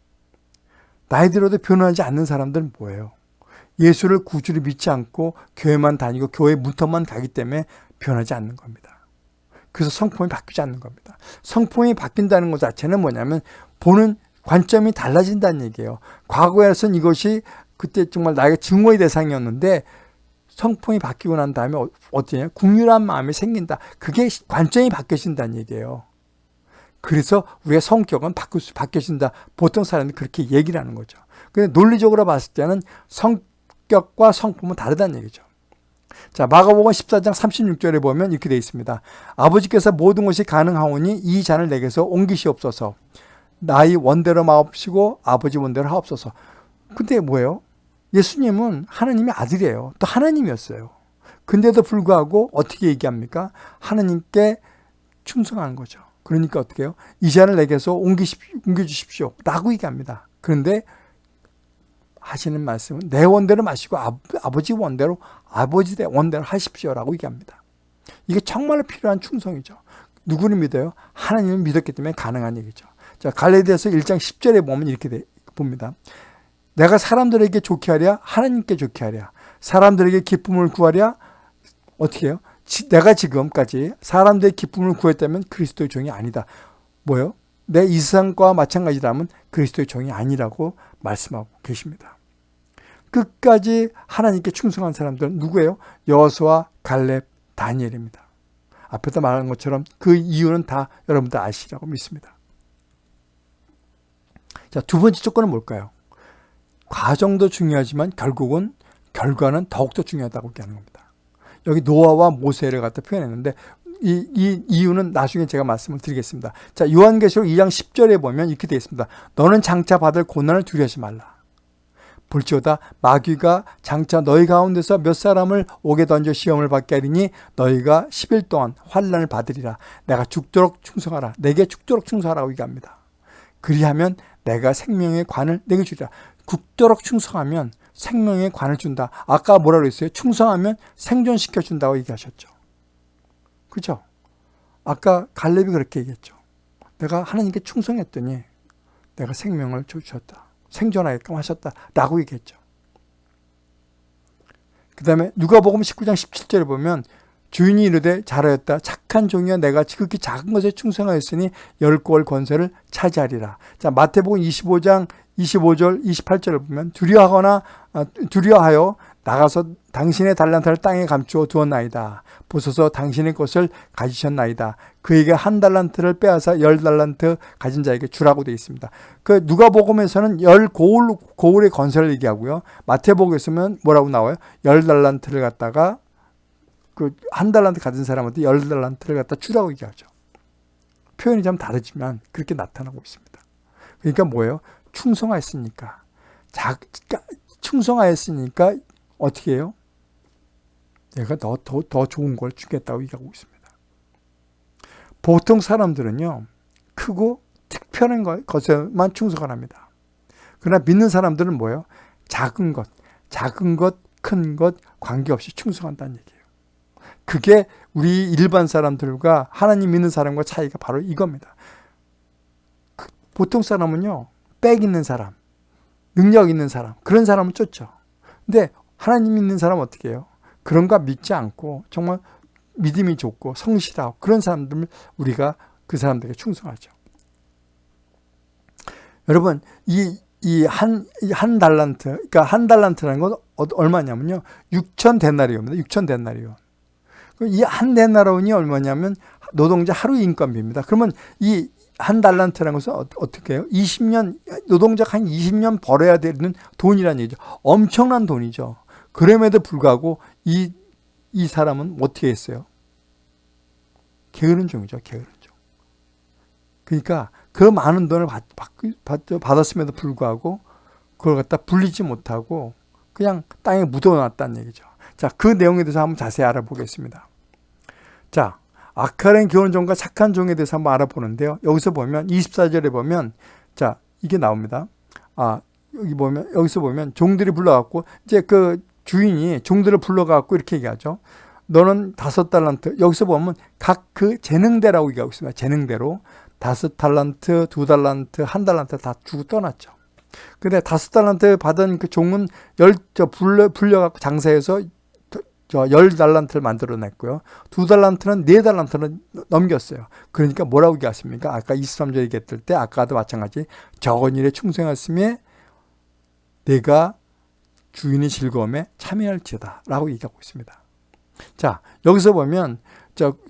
나이 들어도 변하지 않는 사람들은 뭐예요? 예수를 구주로 믿지 않고 교회만 다니고 교회 문턱만 가기 때문에 변하지 않는 겁니다. 그래서 성품이 바뀌지 않는 겁니다. 성품이 바뀐다는 것 자체는 뭐냐면 보는 관점이 달라진다는 얘기예요. 과거에서는 이것이 그때 정말 나에게 증오의 대상이었는데 성품이 바뀌고 난 다음에 어떠냐? 국률한 마음이 생긴다. 그게 관점이 바뀌어진다는 얘기예요. 그래서 우리의 성격은 바뀌어진다. 보통 사람이 그렇게 얘기를 하는 거죠. 근데 논리적으로 봤을 때는 성격과 성품은 다르다는 얘기죠. 자, 마가복음 14장 36절에 보면 이렇게 되어 있습니다. 아버지께서 모든 것이 가능하오니 이 잔을 내게서 옮기시옵소서. 나의 원대로 마옵시고 아버지 원대로 하옵소서. 근데 뭐예요? 예수님은 하나님의 아들이에요. 또 하나님이었어요. 근데도 불구하고 어떻게 얘기합니까? 하나님께 충성하는 거죠. 그러니까 어떻게 해요? 이 잔을 내게서 옮겨주십시오. 라고 얘기합니다. 그런데 하시는 말씀은 내 원대로 마시고 아버지 원대로 하십시오라고 얘기합니다. 이게 정말 필요한 충성이죠. 누구를 믿어요? 하나님을 믿었기 때문에 가능한 얘기죠. 자, 갈라디아서 1장 10절에 보면 이렇게 봅니다. 내가 사람들에게 좋게 하랴 하나님께 좋게 하랴 사람들에게 기쁨을 구하랴 어떻게 해요? 내가 지금까지 사람들의 기쁨을 구했다면 그리스도의 종이 아니다. 뭐요? 내 이 세상과 마찬가지라면 그리스도의 종이 아니라고 말씀하고 계십니다. 끝까지 하나님께 충성한 사람들은 누구예요? 여호수아, 갈렙, 다니엘입니다. 앞에서 말한 것처럼 그 이유는 다 여러분들 아시라고 믿습니다. 자, 두 번째 조건은 뭘까요? 과정도 중요하지만 결국은 결과는 더욱더 중요하다고 얘기하는 겁니다. 여기 노아와 모세를 갖다 표현했는데 이 이유는 나중에 제가 말씀을 드리겠습니다. 자, 요한계시록 2장 10절에 보면 이렇게 되어 있습니다. 너는 장차 받을 고난을 두려워하지 말라. 볼지어다 마귀가 장차 너희 가운데서 몇 사람을 옥에 던져 시험을 받게 하리니 너희가 10일 동안 환난을 받으리라. 내가 죽도록 충성하라. 내게 죽도록 충성하라고 얘기합니다. 그리하면 내가 생명의 관을 내게 주리라. 죽도록 충성하면 생명의 관을 준다. 아까 뭐라고 했어요? 충성하면 생존시켜준다고 얘기하셨죠. 그죠? 아까 갈렙이 그렇게 얘기했죠. 내가 하나님께 충성했더니 내가 생명을 주셨다. 생존하게끔 하셨다. 라고 얘기했죠. 그 다음에 누가복음 19장 17절에 보면 주인이 이르되 잘하였다. 착한 종이여 내가 지극히 작은 것에 충성하였으니 10골 권세를 차지하리라. 자, 마태복음 25장 25절 28절을 보면 두려워하여 나가서 당신의 달란트를 땅에 감추어 두었나이다. 보소서 당신의 것을 가지셨나이다. 그에게 1달란트를 빼앗아 10달란트 가진 자에게 주라고 되어 있습니다. 그 누가복음에서는 10고울의 건설을 얘기하고요. 마태복음에서는 뭐라고 나와요? 10달란트를 갖다가 그 1달란트 가진 사람한테 10달란트를 갖다 주라고 얘기하죠. 표현이 좀 다르지만 그렇게 나타나고 있습니다. 그러니까 뭐예요? 충성하였으니까 어떻게 해요? 내가 더 좋은 걸 주겠다고 얘기하고 있습니다. 보통 사람들은요, 크고 특별한 것에만 충성을 합니다. 그러나 믿는 사람들은 뭐예요? 작은 것, 큰 것 관계없이 충성한다는 얘기예요. 그게 우리 일반 사람들과 하나님 믿는 사람과 차이가 바로 이겁니다. 보통 사람은요, 빽 있는 사람, 능력 있는 사람, 그런 사람은 쫓죠. 근데 하나님 믿는 사람은 어떻게 해요? 그런 거 믿지 않고 정말 믿음이 좋고 성실하고 그런 사람들 우리가 그 사람들에게 충성하죠. 여러분, 한 달란트, 그러니까 1달란트라는 건 얼마냐면요, 6,000데나리온입니다. 6,000데나리온. 이 1데나리온이 얼마냐면 노동자 하루 인건비입니다. 그러면 이 1달란트라는 것은 어떻게 해요? 20년, 노동자가 한 20년 벌어야 되는 돈이라는 얘기죠. 엄청난 돈이죠. 그럼에도 불구하고 이 사람은 어떻게 했어요? 게으른 종이죠. 게으른 종. 그러니까 그 많은 돈을 받았음에도 불구하고 그걸 갖다 불리지 못하고 그냥 땅에 묻어놨다는 얘기죠. 자, 그 내용에 대해서 한번 자세히 알아보겠습니다. 자, 악한 게으른 종과 착한 종에 대해서 한번 알아보는데요. 여기서 보면 24절에 보면 자, 이게 나옵니다. 여기서 보면 종들이 불러갖고 이제 그 주인이 종들을 불러갖고 이렇게 얘기하죠. 너는 5달란트. 여기서 보면 각 그 재능대라고 얘기하고 있습니다. 재능대로 5달란트, 2달란트, 1달란트 다 주고 떠났죠. 근데 5달란트 받은 그 종은 불려갖고 장사해서 10달란트를 만들어냈고요. 2달란트는 4달란트를 넘겼어요. 그러니까 뭐라고 얘기했습니까? 아까 23절 얘기했을 때 아까도 마찬가지 적은 일에 충성했음에 내가 주인의 즐거움에 참여할지어다 라고 얘기하고 있습니다. 자, 여기서 보면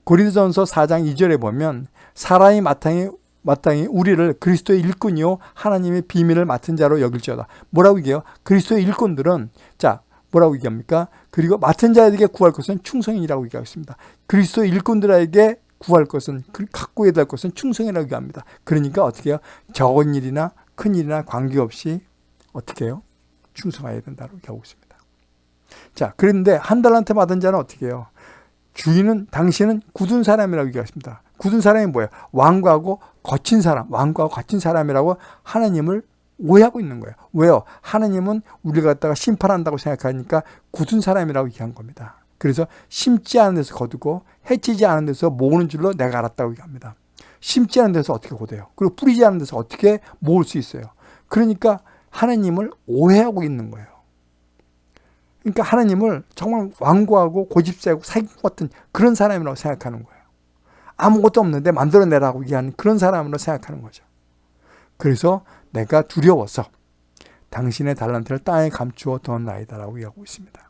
고린도전서 4장 2절에 보면 사람이 마땅히 우리를 그리스도의 일꾼이요 하나님의 비밀을 맡은 자로 여길지어다. 뭐라고 얘기해요? 그리스도의 일꾼들은 자, 뭐라고 얘기합니까? 그리고 맡은 자에게 구할 것은 충성이라고 얘기하겠습니다. 그리스도 일꾼들에게 구할 것은, 갖고 해야 될 것은 충성이라고 얘기합니다. 그러니까 어떻게 해요? 적은 일이나 큰 일이나 관계없이 어떻게 해요? 충성해야 된다고 얘기하고 있습니다. 자, 그런데 한 달란트 받은 자는 어떻게 해요? 주인은, 당신은 굳은 사람이라고 얘기했습니다. 굳은 사람이 뭐예요? 왕과하고 거친 사람, 왕과하고 거친 사람이라고 하나님을 오해하고 있는 거예요. 왜요? 하나님은 우리를 갖다가 심판한다고 생각하니까 굳은 사람이라고 얘기한 겁니다. 그래서 심지 않은 데서 거두고 해치지 않은 데서 모으는 줄로 내가 알았다고 얘기합니다. 심지 않은 데서 어떻게 거둬요? 그리고 뿌리지 않은 데서 어떻게 모을 수 있어요? 그러니까 하나님을 오해하고 있는 거예요. 그러니까 하나님을 정말 완고하고 고집세고 사기꾼 같은 그런 사람이라고 생각하는 거예요. 아무것도 없는데 만들어내라고 얘기하는 그런 사람으로 생각하는 거죠. 그래서 내가 두려워서 당신의 달란트를 땅에 감추어 두었나이다라고 얘기하고 있습니다.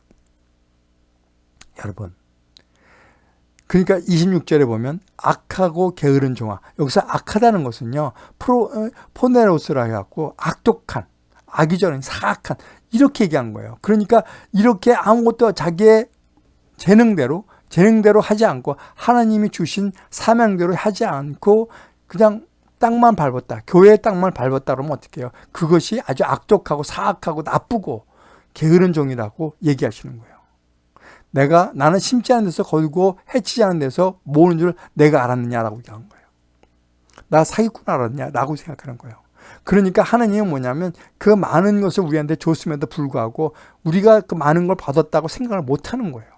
여러분, 그러니까 26절에 보면 악하고 게으른 종아, 여기서 악하다는 것은요, 포네로스라 해갖고 악독한, 악의적인 사악한 이렇게 얘기한 거예요. 그러니까 이렇게 아무것도 자기의 재능대로 하지 않고 하나님이 주신 사명대로 하지 않고 그냥 땅만 밟았다. 교회의 땅만 밟았다 그러면 어떻게 해요? 그것이 아주 악독하고 사악하고 나쁘고 게으른 종이라고 얘기하시는 거예요. 나는 심지 않은 데서 거두고 해치지 않은 데서 모으는 줄 내가 알았느냐라고 얘기한 거예요. 나 사기꾼 알았냐라고 생각하는 거예요. 그러니까 하나님은 뭐냐면 그 많은 것을 우리한테 줬음에도 불구하고 우리가 그 많은 걸 받았다고 생각을 못 하는 거예요.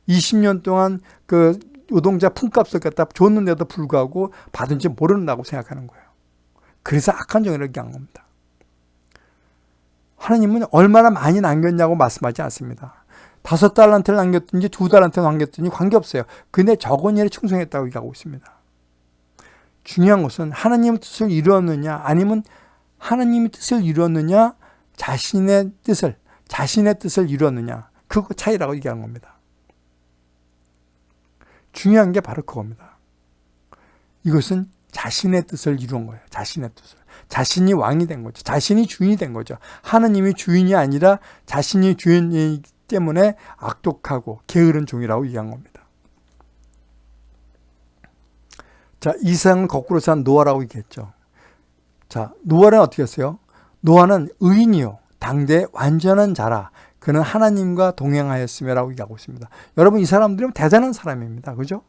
20년 동안 그 노동자 품값을 갖다 줬는데도 불구하고 받은지 모른다고 생각하는 거예요. 그래서 악한 종이라고 얘기한 겁니다. 하나님은 얼마나 많이 남겼냐고 말씀하지 않습니다. 5달란트를 남겼든지 2달란트를 남겼든지 관계없어요. 근데 적은 일에 충성했다고 얘기하고 있습니다. 중요한 것은 하나님의 뜻을 이루었느냐 아니면 하나님의 뜻을 이루었느냐 자신의 뜻을 이루었느냐 그거 차이라고 얘기하는 겁니다. 중요한 게 바로 그겁니다. 이것은 자신의 뜻을 이룬 거예요. 자신의 뜻을. 자신이 왕이 된 거죠. 자신이 주인이 된 거죠. 하나님이 주인이 아니라 자신이 주인이기 때문에 악독하고 게으른 종이라고 얘기한 겁니다. 자, 이 세상을 거꾸로 산 노아라고 얘기했죠. 자, 노아는 어떻게 했어요? 노아는 의인이요 당대 완전한 자라 그는 하나님과 동행하였으며라고 얘기하고 있습니다. 여러분 이 사람들은 대단한 사람입니다. 그죠?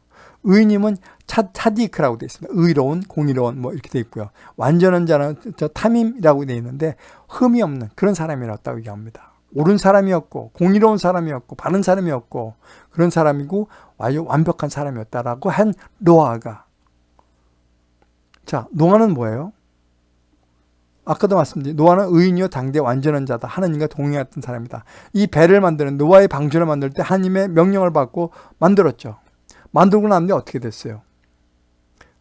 의인님은 차디크라고 되어 있습니다. 의로운, 공의로운 뭐 이렇게 되어 있고요. 완전한 자는 탐임이라고 되어 있는데 흠이 없는 그런 사람이라고 얘기합니다. 옳은 사람이었고 공의로운 사람이었고 바른 사람이었고 그런 사람이고 아주 완벽한 사람이었다라고 한 노아가 자, 노아는 뭐예요? 아까도 말씀드린 노아는 의인이요 당대 완전한 자다. 하나님과 동행했던 사람이다. 이 배를 만드는 노아의 방주를 만들 때 하나님의 명령을 받고 만들었죠. 만들고 나는데 어떻게 됐어요?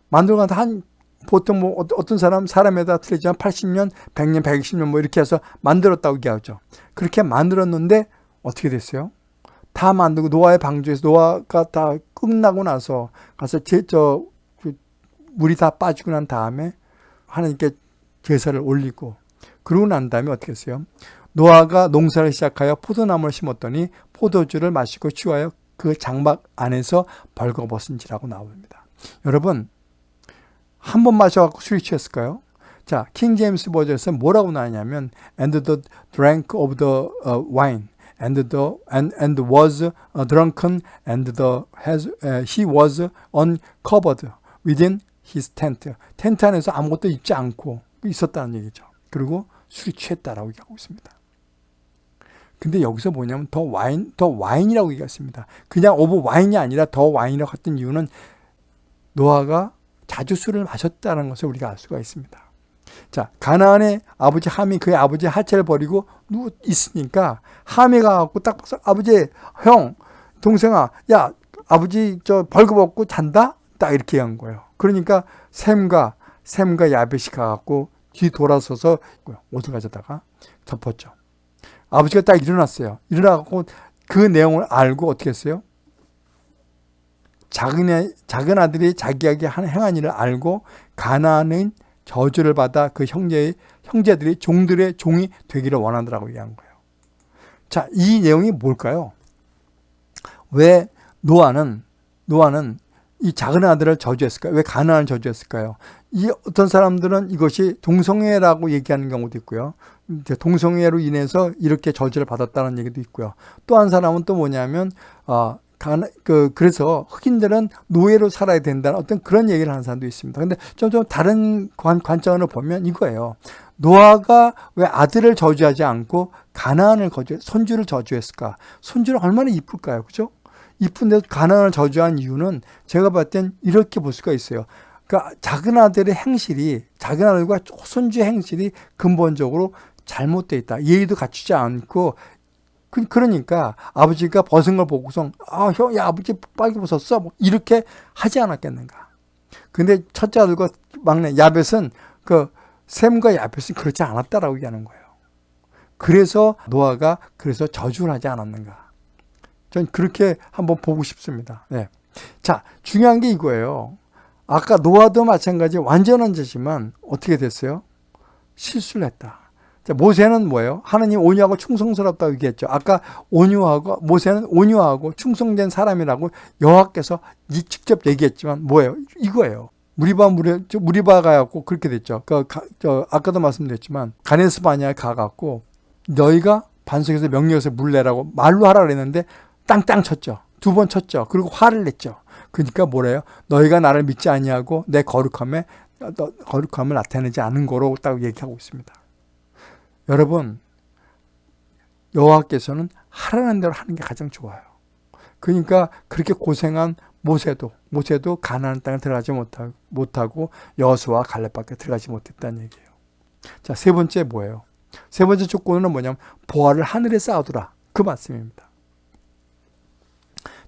만들고 나서 보통 뭐 어떤 사람에다 틀리지만 80년, 100년, 120년 뭐 이렇게 해서 만들었다고 얘기하죠. 그렇게 만들었는데 어떻게 됐어요? 다 만들고 노아의 방주에서 노아가 다 끝나고 나서 가서 물이 다 빠지고 난 다음에 하나님께 제사를 올리고 그러고 난 다음에 어떻게 했어요? 노아가 농사를 시작하여 포도나무를 심었더니 포도주를 마시고 취하여 그 장막 안에서 벌거벗은지라고 나옵니다. 여러분 한 번 마셔갖고 술이 취했을까요? 자, 킹 제임스 버전에서 뭐라고 나왔냐면 and the drank of the wine and was drunken and he was uncovered within his tent. 텐트 안에서 아무것도 입지 않고 있었다는 얘기죠. 그리고 술이 취했다라고 얘기하고 있습니다. 근데 여기서 뭐냐면 더 와인이라고 얘기했습니다. 그냥 오브 와인이 아니라 더 와인이라고 했던 이유는 노아가 자주 술을 마셨다는 것을 우리가 알 수가 있습니다. 자, 가나안의 아버지 함이 그의 아버지의 하체를 버리고 있으니까 함이 가갖고 딱 봐서 아버지, 형, 동생아, 야, 아버지 저 벌거벗고 잔다? 딱 이렇게 한 거예요. 그러니까 샘과 야벳이 가갖고 뒤 돌아서서 옷을 가져다가 덮었죠. 아버지가 딱 일어났어요. 일어나갖고 그 내용을 알고 어떻게 했어요? 작은 아들이 자기에게 행한 일을 알고 가나안은 저주를 받아 그 형제들이 종들의 종이 되기를 원하더라고 얘기한 거예요. 자, 이 내용이 뭘까요? 왜 노아는 이 작은 아들을 저주했을까요? 왜 가나안을 저주했을까요? 이 어떤 사람들은 이것이 동성애라고 얘기하는 경우도 있고요. 동성애로 인해서 이렇게 저주를 받았다는 얘기도 있고요. 또 한 사람은 또 뭐냐면 그래서 흑인들은 노예로 살아야 된다는 어떤 그런 얘기를 하는 사람도 있습니다. 근데 좀 다른 관점으로 보면 이거예요. 노아가 왜 아들을 저주하지 않고 가나안을 손주를 저주했을까? 손주는 얼마나 이쁠까요? 그죠? 이쁜데 가나안을 저주한 이유는 제가 봤을 땐 이렇게 볼 수가 있어요. 그러니까 작은 아들과 손주의 행실이 근본적으로 잘못되어 있다. 예의도 갖추지 않고 그러니까 아버지가 벗은 걸 보고서 야 아버지 빨개 벗었어? 뭐 이렇게 하지 않았겠는가. 근데 첫째 아들과 막내 야벳은 셈과 야벳은 그렇지 않았다라고 얘기하는 거예요. 그래서 노아가 저주를 하지 않았는가. 전 그렇게 한번 보고 싶습니다. 네. 자, 중요한 게 이거예요. 아까 노아도 마찬가지 완전한 자지만 어떻게 됐어요? 실수를 했다. 자, 모세는 뭐예요? 하나님 온유하고 충성스럽다고 얘기했죠. 아까 모세는 온유하고 충성된 사람이라고 여호와께서 직접 얘기했지만 뭐예요? 이거예요. 무리바 가갖고 그렇게 됐죠. 아까도 말씀드렸지만 가네스 바냐에 가갖고 너희가 반석에서 명령해서 물 내라고 말로 하라 그랬는데 땅땅 쳤죠. 2번 쳤죠. 그리고 화를 냈죠. 그러니까 뭐래요? 너희가 나를 믿지 아니하고 내 거룩함을 나타내지 않은 거로 딱 얘기하고 있습니다. 여러분, 여호와께서는 하라는 대로 하는 게 가장 좋아요. 그러니까 그렇게 고생한 모세도 가나안 땅에 들어가지 못하고 여호수아와 갈렙밖에 들어가지 못했다는 얘기예요. 자, 세 번째 뭐예요? 세 번째 조건은 뭐냐면 보화를 하늘에 쌓아두라. 그 말씀입니다.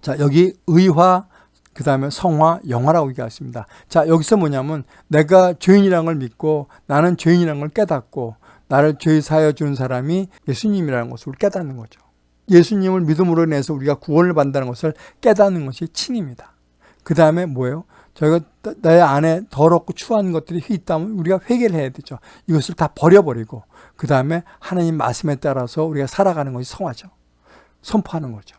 자, 여기 의화, 그 다음에 성화, 영화라고 얘기했습니다. 자, 여기서 뭐냐면 내가 죄인이라는 걸 믿고 나는 죄인이라는 걸 깨닫고 나를 죄 사하여 주는 사람이 예수님이라는 것을 깨닫는 거죠. 예수님을 믿음으로 인해서 우리가 구원을 받는다는 것을 깨닫는 것이 칭입니다. 그 다음에 뭐예요? 저희가 내 안에 더럽고 추한 것들이 있다면 우리가 회개를 해야 되죠. 이것을 다 버려버리고 그 다음에 하나님 말씀에 따라서 우리가 살아가는 것이 성화죠. 선포하는 거죠.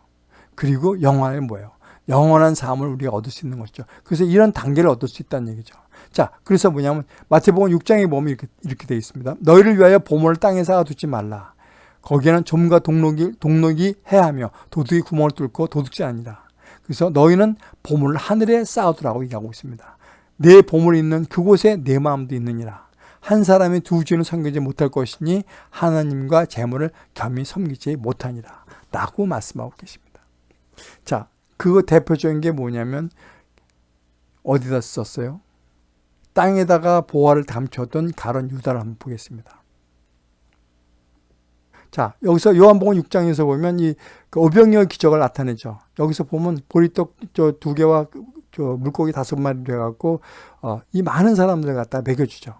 그리고 영화는 뭐예요? 영원한 삶을 우리가 얻을 수 있는 것이죠. 그래서 이런 단계를 얻을 수 있다는 얘기죠. 자, 그래서 뭐냐면 마태복음 6장에 보면 이렇게 되어 있습니다. 너희를 위하여 보물을 땅에 쌓아두지 말라. 거기에는 좀과 동록이 해하며 도둑이 구멍을 뚫고 도둑질 아니라. 그래서 너희는 보물을 하늘에 쌓아두라고 얘기하고 있습니다. 내 보물이 있는 그곳에 내 마음도 있느니라. 한 사람이 두 주는 섬기지 못할 것이니 하나님과 재물을 겸히 섬기지 못하니라. 라고 말씀하고 계십니다. 자, 그거 대표적인 게 뭐냐면 어디다 썼어요? 땅에다가 보화를 감춰둔 가룟 유다를 한번 보겠습니다. 자, 여기서 요한복음 6장에서 보면 그 오병이어의 기적을 나타내죠. 여기서 보면 보리떡 2개와 물고기 5마리 돼갖고 이 많은 사람들 갖다 먹여주죠.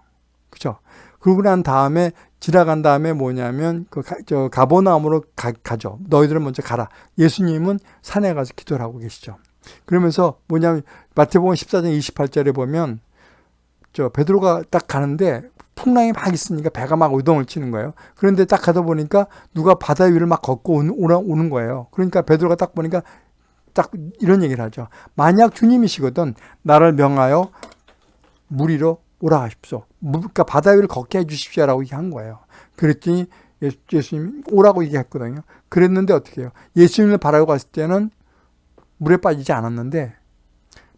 그죠? 그러고 난 다음에 지나간 다음에 뭐냐면 가버나움으로 가죠. 너희들은 먼저 가라. 예수님은 산에 가서 기도를 하고 계시죠. 그러면서 뭐냐면 마태복음 14장 28절에 보면 베드로가 딱 가는데 풍랑이 막 있으니까 배가 막 우동을 치는 거예요. 그런데 딱 가다 보니까 누가 바다 위를 막 걷고 오는 거예요. 그러니까 베드로가 딱 보니까 딱 이런 얘기를 하죠. 만약 주님이시거든 나를 명하여 물 위로 오라 하십시오. 그러니까 바다 위를 걷게 해주십시오라고 얘기한 거예요. 그랬더니 예수님이 오라고 얘기했거든요. 그랬는데 어떻게 해요? 예수님을 바라고 갔을 때는 물에 빠지지 않았는데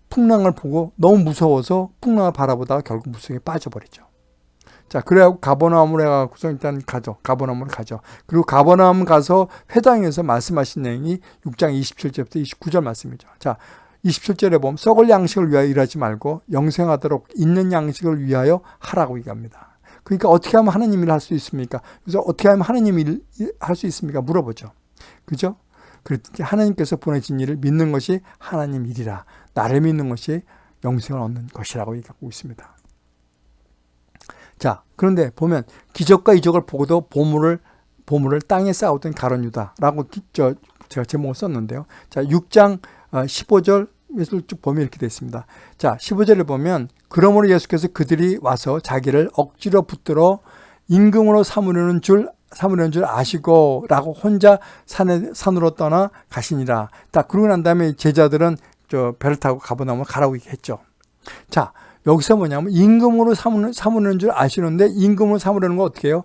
풍랑을 보고 너무 무서워서 풍랑을 바라보다가 결국 물속에 빠져버리죠. 자, 그래갖고 가버나움으로 해갖고서 일단 가죠. 가버나움으로 가죠. 그리고 가버나움 가서 회당에서 말씀하신 내용이 6장 27절부터 29절 말씀이죠. 자, 27절에 보면 썩을 양식을 위하여 일하지 말고 영생하도록 있는 양식을 위하여 하라고 얘기합니다. 그러니까 어떻게 하면 하나님 일을 할 수 있습니까? 그래서 어떻게 하면 하나님 일을 할 수 있습니까? 물어보죠. 그죠? 그랬더니 하나님께서 보내신 일을 믿는 것이 하나님 일이라. 나를 믿는 것이 영생을 얻는 것이라고 얘기하고 있습니다. 자, 그런데 보면 기적과 이적을 보고도 보물을 땅에 쌓아오던 가룟 유다라고 제가 제목을 썼는데요. 자, 6장 15절에서 쭉 보면 이렇게 되어 있습니다. 자, 15절을 보면 그러므로 예수께서 그들이 와서 자기를 억지로 붙들어 임금으로 삼으려는 줄 사무는 줄 아시고 라고 혼자 산으로 떠나 가시니라. 딱 그러고 난 다음에 제자들은 배를 타고 가버나움으로 가라고 했죠. 자, 여기서 뭐냐면 임금으로 삼으는 줄 아시는데 임금으로 삼으려는 거 어떻게 해요?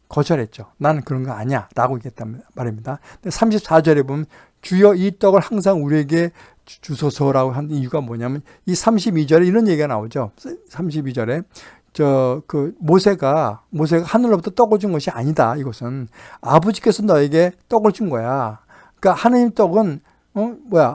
거절했죠. 나는 그런 거 아니야 라고 얘기했단 말입니다. 34절에 보면 주여 이 떡을 항상 우리에게 주소서라고 하는 이유가 뭐냐면 이 32절에 이런 얘기가 나오죠. 32절에 모세가 하늘로부터 떡을 준 것이 아니다. 이것은 아버지께서 너에게 떡을 준 거야. 그러니까 하나님 떡은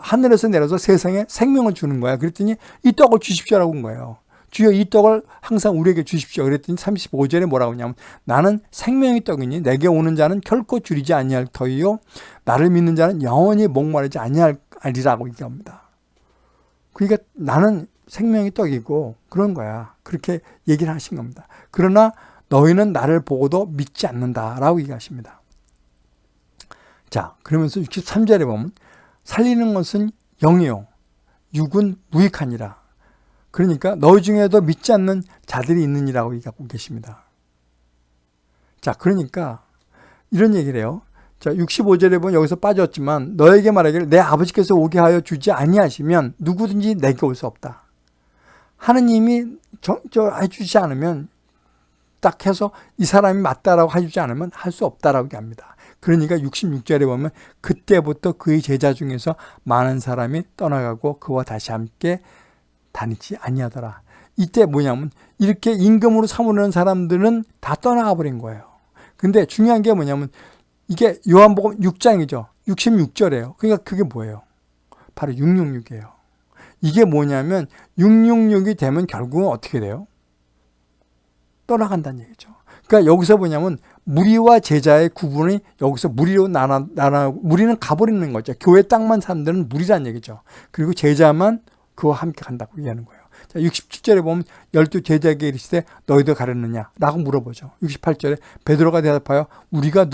하늘에서 내려서 세상에 생명을 주는 거야. 그랬더니 이 떡을 주십시오라고 한 거예요. 주여 이 떡을 항상 우리에게 주십시오. 그랬더니 35절에 뭐라고 하냐면 나는 생명의 떡이니 내게 오는 자는 결코 줄이지 아니할 터이요 나를 믿는 자는 영원히 목마르지 아니하리라고 얘기합니다. 그러니까 나는 생명의 떡이고 그런 거야. 그렇게 얘기를 하신 겁니다. 그러나 너희는 나를 보고도 믿지 않는다라고 얘기하십니다. 자, 그러면서 63절에 보면 살리는 것은 영이요 육은 무익하니라. 그러니까 너희 중에도 믿지 않는 자들이 있느니라고 얘기하고 계십니다. 자, 그러니까 이런 얘기를 해요. 자, 65절에 보면 여기서 빠졌지만 너에게 말하기를 내 아버지께서 오게 하여 주지 아니하시면 누구든지 내게 올 수 없다. 하느님이 해주지 않으면 딱 해서 이 사람이 맞다라고 해주지 않으면 할 수 없다라고 얘기합니다. 그러니까 66절에 보면 그때부터 그의 제자 중에서 많은 사람이 떠나가고 그와 다시 함께 다니지 아니하더라. 이때 뭐냐면 이렇게 임금으로 삼으려는 사람들은 다 떠나가 버린 거예요. 근데 중요한 게 뭐냐면 이게 요한복음 6장이죠. 66절이에요. 그러니까 그게 뭐예요? 바로 666이에요. 이게 뭐냐면 666이 되면 결국은 어떻게 돼요? 떠나간다는 얘기죠. 그러니까 여기서 뭐냐면 무리와 제자의 구분이 여기서 무리로 무리는 가버리는 거죠. 교회 땅만 사람들은 무리라는 얘기죠. 그리고 제자만 그와 함께 간다고 얘기하는 거예요. 자, 67절에 보면 12 제자에게 이르시되 너희도 가렸느냐? 라고 물어보죠. 68절에 베드로가 대답하여 우리가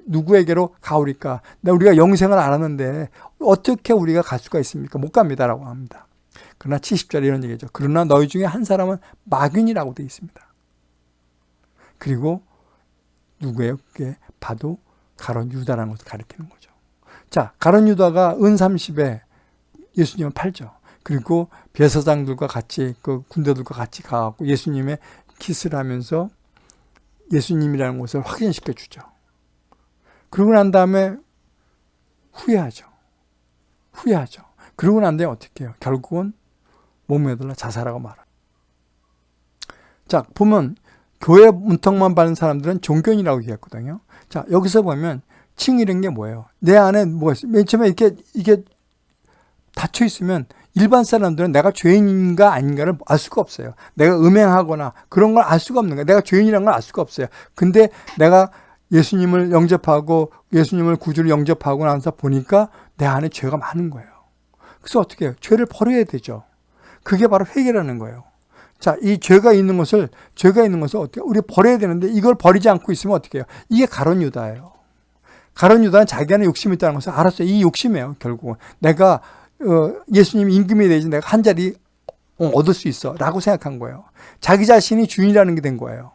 누구에게로 가오리까? 우리가 영생을 알았는데 어떻게 우리가 갈 수가 있습니까? 못 갑니다. 라고 합니다. 그러나 70절에 이런 얘기죠. 그러나 너희 중에 한 사람은 마귀니라고 되어 있습니다. 그리고 누구예요? 그게 바도 가룟 유다라는 것을 가리키는 거죠. 자, 가룟 유다가 은 30에 예수님을 팔죠. 그리고 배사장들과 같이 그 군대들과 같이 가갖고 예수님의 키스를 하면서 예수님이라는 것을 확인시켜 주죠. 그러고 난 다음에 후회하죠. 그러고 난 다음에 어떻게 해요? 결국은 목매들러 자살하고 말아요. 자, 보면 교회 문턱만 밟는 사람들은 종교인이라고 얘기했거든요. 자, 여기서 보면 칭이라는 게 뭐예요? 내 안에 뭐가 있어요? 맨 처음에 이게 닫혀 있으면 일반 사람들은 내가 죄인인가 아닌가를 알 수가 없어요. 내가 음행하거나 그런 걸 알 수가 없는 거예요. 내가 죄인이라는 걸 알 수가 없어요. 근데 내가 예수님을 영접하고 예수님을 구주로 영접하고 나서 보니까 내 안에 죄가 많은 거예요. 그래서 어떻게 해요? 죄를 버려야 되죠. 그게 바로 회개라는 거예요. 자, 이 죄가 있는 것을 어떻게 우리 버려야 되는데 이걸 버리지 않고 있으면 어떻게 해요? 이게 가룟 유다예요. 가룟 유다는 자기 안에 욕심이 있다는 것을 알았어요. 이 욕심이에요. 결국은 내가 예수님 임금이 되지 내가 한 자리 얻을 수 있어 라고 생각한 거예요. 자기 자신이 주인이라는 게 된 거예요.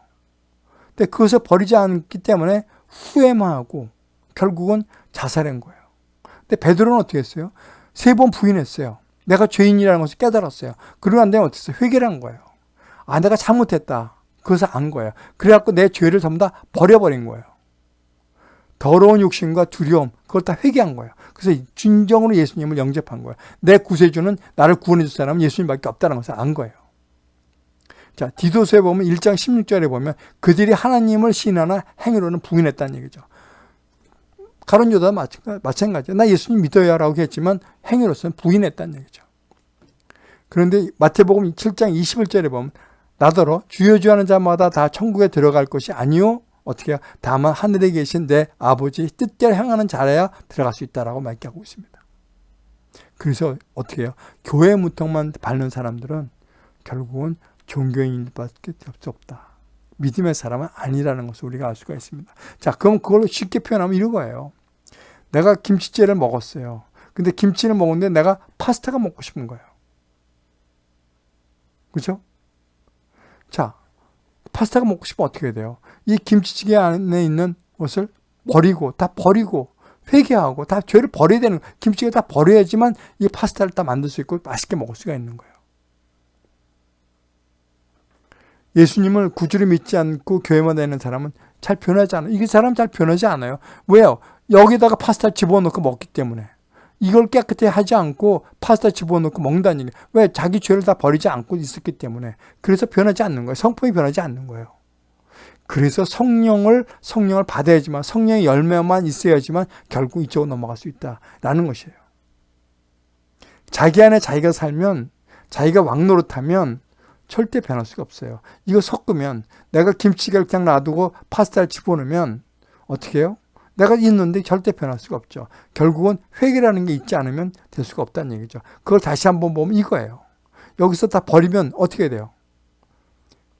근데 그것을 버리지 않기 때문에 후회만 하고 결국은 자살한 거예요. 근데 베드로는 어떻게 했어요? 3번 부인했어요. 내가 죄인이라는 것을 깨달았어요. 그러고 난 다음에 어떻게 했어요? 회개를 한 거예요. 아, 내가 잘못했다. 그것을 안 거예요. 그래갖고 내 죄를 전부 다 버려버린 거예요. 더러운 욕심과 두려움, 그걸 다 회개한 거예요. 그래서 진정으로 예수님을 영접한 거예요. 내 구세주는 나를 구원해 줄 사람은 예수님밖에 없다는 것을 안 거예요. 자, 디도서에 보면 1장 16절에 보면 그들이 하나님을 신하나 행위로는 부인했다는 얘기죠. 가룟 유다도 마찬가지예요. 나 예수님 믿어요 라고 했지만 행위로서는 부인했다는 얘기죠. 그런데 마태복음 7장 21절에 보면 나더러 주여 주여 하는 자마다 다 천국에 들어갈 것이 아니요 어떻게 해요? 다만 하늘에 계신 내 아버지 뜻대로 행하는 자라야 들어갈 수 있다라고 말하고 있습니다. 그래서 어떻게 해요? 교회 문턱만 밟는 사람들은 결국은 종교인밖에 수 없다. 믿음의 사람은 아니라는 것을 우리가 알 수가 있습니다. 자, 그럼 그걸로 쉽게 표현하면 이런 거예요. 내가 김치찌개를 먹었어요. 근데 김치를 먹었는데 내가 파스타가 먹고 싶은 거예요. 그렇죠? 자, 파스타가 먹고 싶으면 어떻게 해야 돼요? 이 김치찌개 안에 있는 것을 버리고, 다 버리고, 회개하고, 다 죄를 버려야 되는 거예요. 김치찌개 다 버려야지만 이 파스타를 다 만들 수 있고 맛있게 먹을 수가 있는 거예요. 예수님을 구주로 믿지 않고 교회만 다니는 사람은 잘 변하지 않아요. 이게 사람 잘 변하지 않아요. 왜요? 여기다가 파스타 집어넣고 먹기 때문에. 이걸 깨끗이 하지 않고 파스타 집어넣고 먹는다는 얘기예요. 왜? 자기 죄를 다 버리지 않고 있었기 때문에. 그래서 변하지 않는 거예요. 성품이 변하지 않는 거예요. 그래서 성령을 받아야지만, 성령의 열매만 있어야지만 결국 이쪽으로 넘어갈 수 있다라는 것이에요. 자기 안에 자기가 살면, 자기가 왕노릇하면 절대 변할 수가 없어요. 이거 섞으면, 내가 김치찌개를 그냥 놔두고 파스타를 집어넣으면 어떻게 해요? 내가 있는데 절대 변할 수가 없죠. 결국은 회개라는 게 있지 않으면 될 수가 없다는 얘기죠. 그걸 다시 한번 보면 이거예요. 여기서 다 버리면 어떻게 돼요?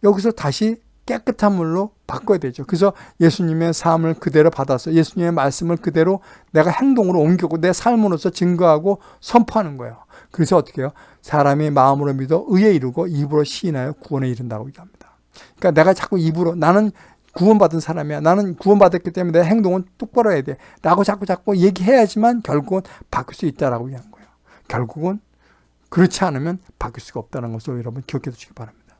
여기서 다시 깨끗한 물로 바꿔야 되죠. 그래서 예수님의 삶을 그대로 받아서 예수님의 말씀을 그대로 내가 행동으로 옮기고 내 삶으로서 증거하고 선포하는 거예요. 그래서 어떻게 해요? 사람이 마음으로 믿어 의에 이르고 입으로 시인하여 구원에 이른다고 얘기합니다. 그러니까 내가 자꾸 입으로 나는 구원받은 사람이야. 나는 구원받았기 때문에 내 행동은 똑바로 해야 돼. 라고 자꾸 얘기해야지만 결국은 바뀔 수 있다라고 얘기한 거예요. 결국은 그렇지 않으면 바뀔 수가 없다는 것을 여러분 기억해 두시기 바랍니다.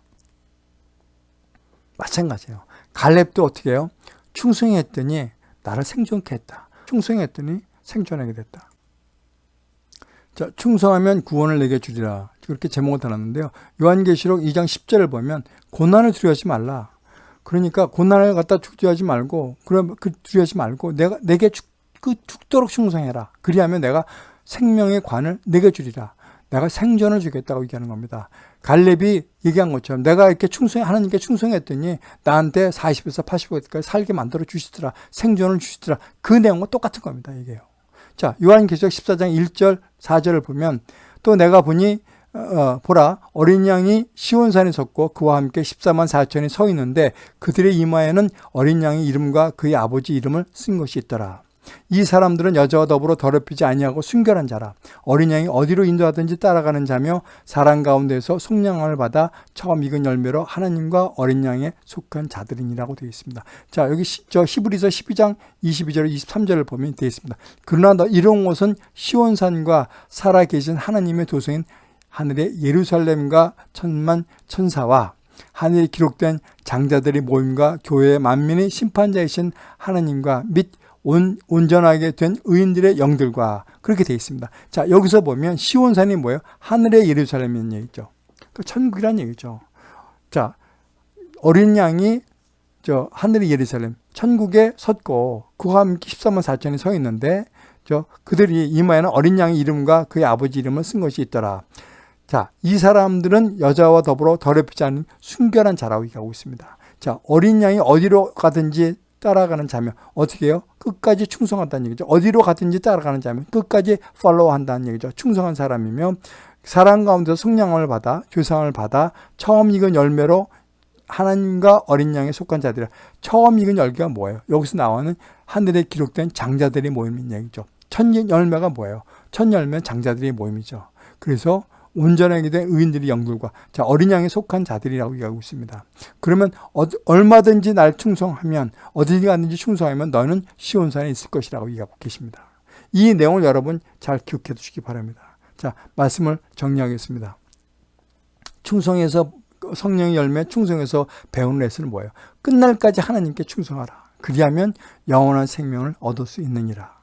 마찬가지예요. 갈렙도 어떻게 해요? 충성했더니 나를 생존케 했다. 충성했더니 생존하게 됐다. 자, 충성하면 구원을 내게 주리라. 그렇게 제목을 달았는데요. 요한계시록 2장 10절을 보면 고난을 두려워하지 말라. 그러니까 고난을 갖다 두려워하지 말고, 두려워하지 말고 내게 죽도록 충성해라. 그리하면 내가 생명의 관을 내게 주리라. 내가 생존을 주겠다고 얘기하는 겁니다. 갈렙이 얘기한 것처럼 내가 이렇게 하나님께 충성했더니 나한테 40에서 85까지 살게 만들어 주시더라. 생존을 주시더라. 그 내용과 똑같은 겁니다. 이게요. 자, 요한계시록 14장 1절 4절을 보면 또 내가 보니 보라 어린 양이 시온산에 섰고 그와 함께 14만 4천이 서 있는데 그들의 이마에는 어린 양의 이름과 그의 아버지 이름을 쓴 것이 있더라. 이 사람들은 여자와 더불어 더럽히지 아니하고 순결한 자라. 어린 양이 어디로 인도하든지 따라가는 자며 사람 가운데서 속량함을 받아 처음 익은 열매로 하나님과 어린 양에 속한 자들이니라고 되어 있습니다. 자, 여기 히브리서 12장 22절 23절을 보면 되어 있습니다. 그러나 너 이런 곳은 시온산과 살아계신 하나님의 도성인 하늘의 예루살렘과 천만 천사와 하늘에 기록된 장자들의 모임과 교회의 만민의 심판자이신 하나님과 및 온전하게 된 의인들의 영들과 그렇게 되어 있습니다. 자, 여기서 보면 시온산이 뭐예요? 하늘의 예루살렘이라는 얘기죠. 그 천국이라는 얘기죠. 자, 어린 양이 하늘의 예루살렘, 천국에 섰고 그와 함께 14만 4천이 서 있는데 그들이 이마에는 어린 양의 이름과 그의 아버지 이름을 쓴 것이 있더라. 자, 이 사람들은 여자와 더불어 더럽히지 않은 순결한 자라고 얘기하고 있습니다. 자, 어린 양이 어디로 가든지 따라가는 자면 어떻게 해요? 끝까지 충성한다는 얘기죠. 어디로 가든지 따라가는 자면 끝까지 팔로우 한다는 얘기죠. 충성한 사람이면 사람 가운데서 성령을 받아 교상을 받아 처음 익은 열매로 하나님과 어린 양에 속한 자들이라. 처음 익은 열매가 뭐예요? 여기서 나오는 하늘에 기록된 장자들의 모임인 얘기죠. 첫 열매가 뭐예요? 첫 열매는 장자들의 모임이죠. 그래서 온전하게 된 의인들의 영들과 자, 어린 양에 속한 자들이라고 얘기하고 있습니다. 그러면 얼마든지 날 충성하면 어디 가든지 충성하면 너는 시온산에 있을 것이라고 얘기하고 계십니다. 이 내용을 여러분 잘 기억해 두시기 바랍니다. 자, 말씀을 정리하겠습니다. 충성에서 성령의 열매, 충성에서 배우는 레슨은 뭐예요? 끝날까지 하나님께 충성하라. 그리하면 영원한 생명을 얻을 수 있느니라.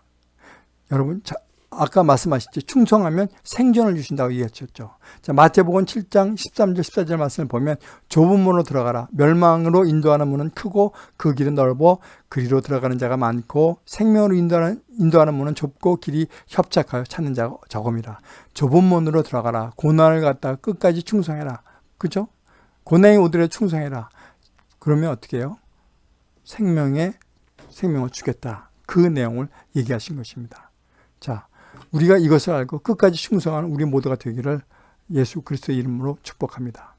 여러분, 자, 아까 말씀하셨죠. 충성하면 생존을 주신다고 얘기하셨죠. 자, 마태복음 7장 13절 14절 말씀을 보면 좁은 문으로 들어가라. 멸망으로 인도하는 문은 크고 그 길은 넓어 그리로 들어가는 자가 많고 생명으로 인도하는 문은 좁고 길이 협착하여 찾는 자가 적음이라. 좁은 문으로 들어가라. 고난을 갖다가 끝까지 충성해라. 그죠? 고난이 오더라도 충성해라. 그러면 어떻게 해요? 생명을 주겠다. 그 내용을 얘기하신 것입니다. 자, 우리가 이것을 알고 끝까지 충성하는 우리 모두가 되기를 예수 그리스도의 이름으로 축복합니다.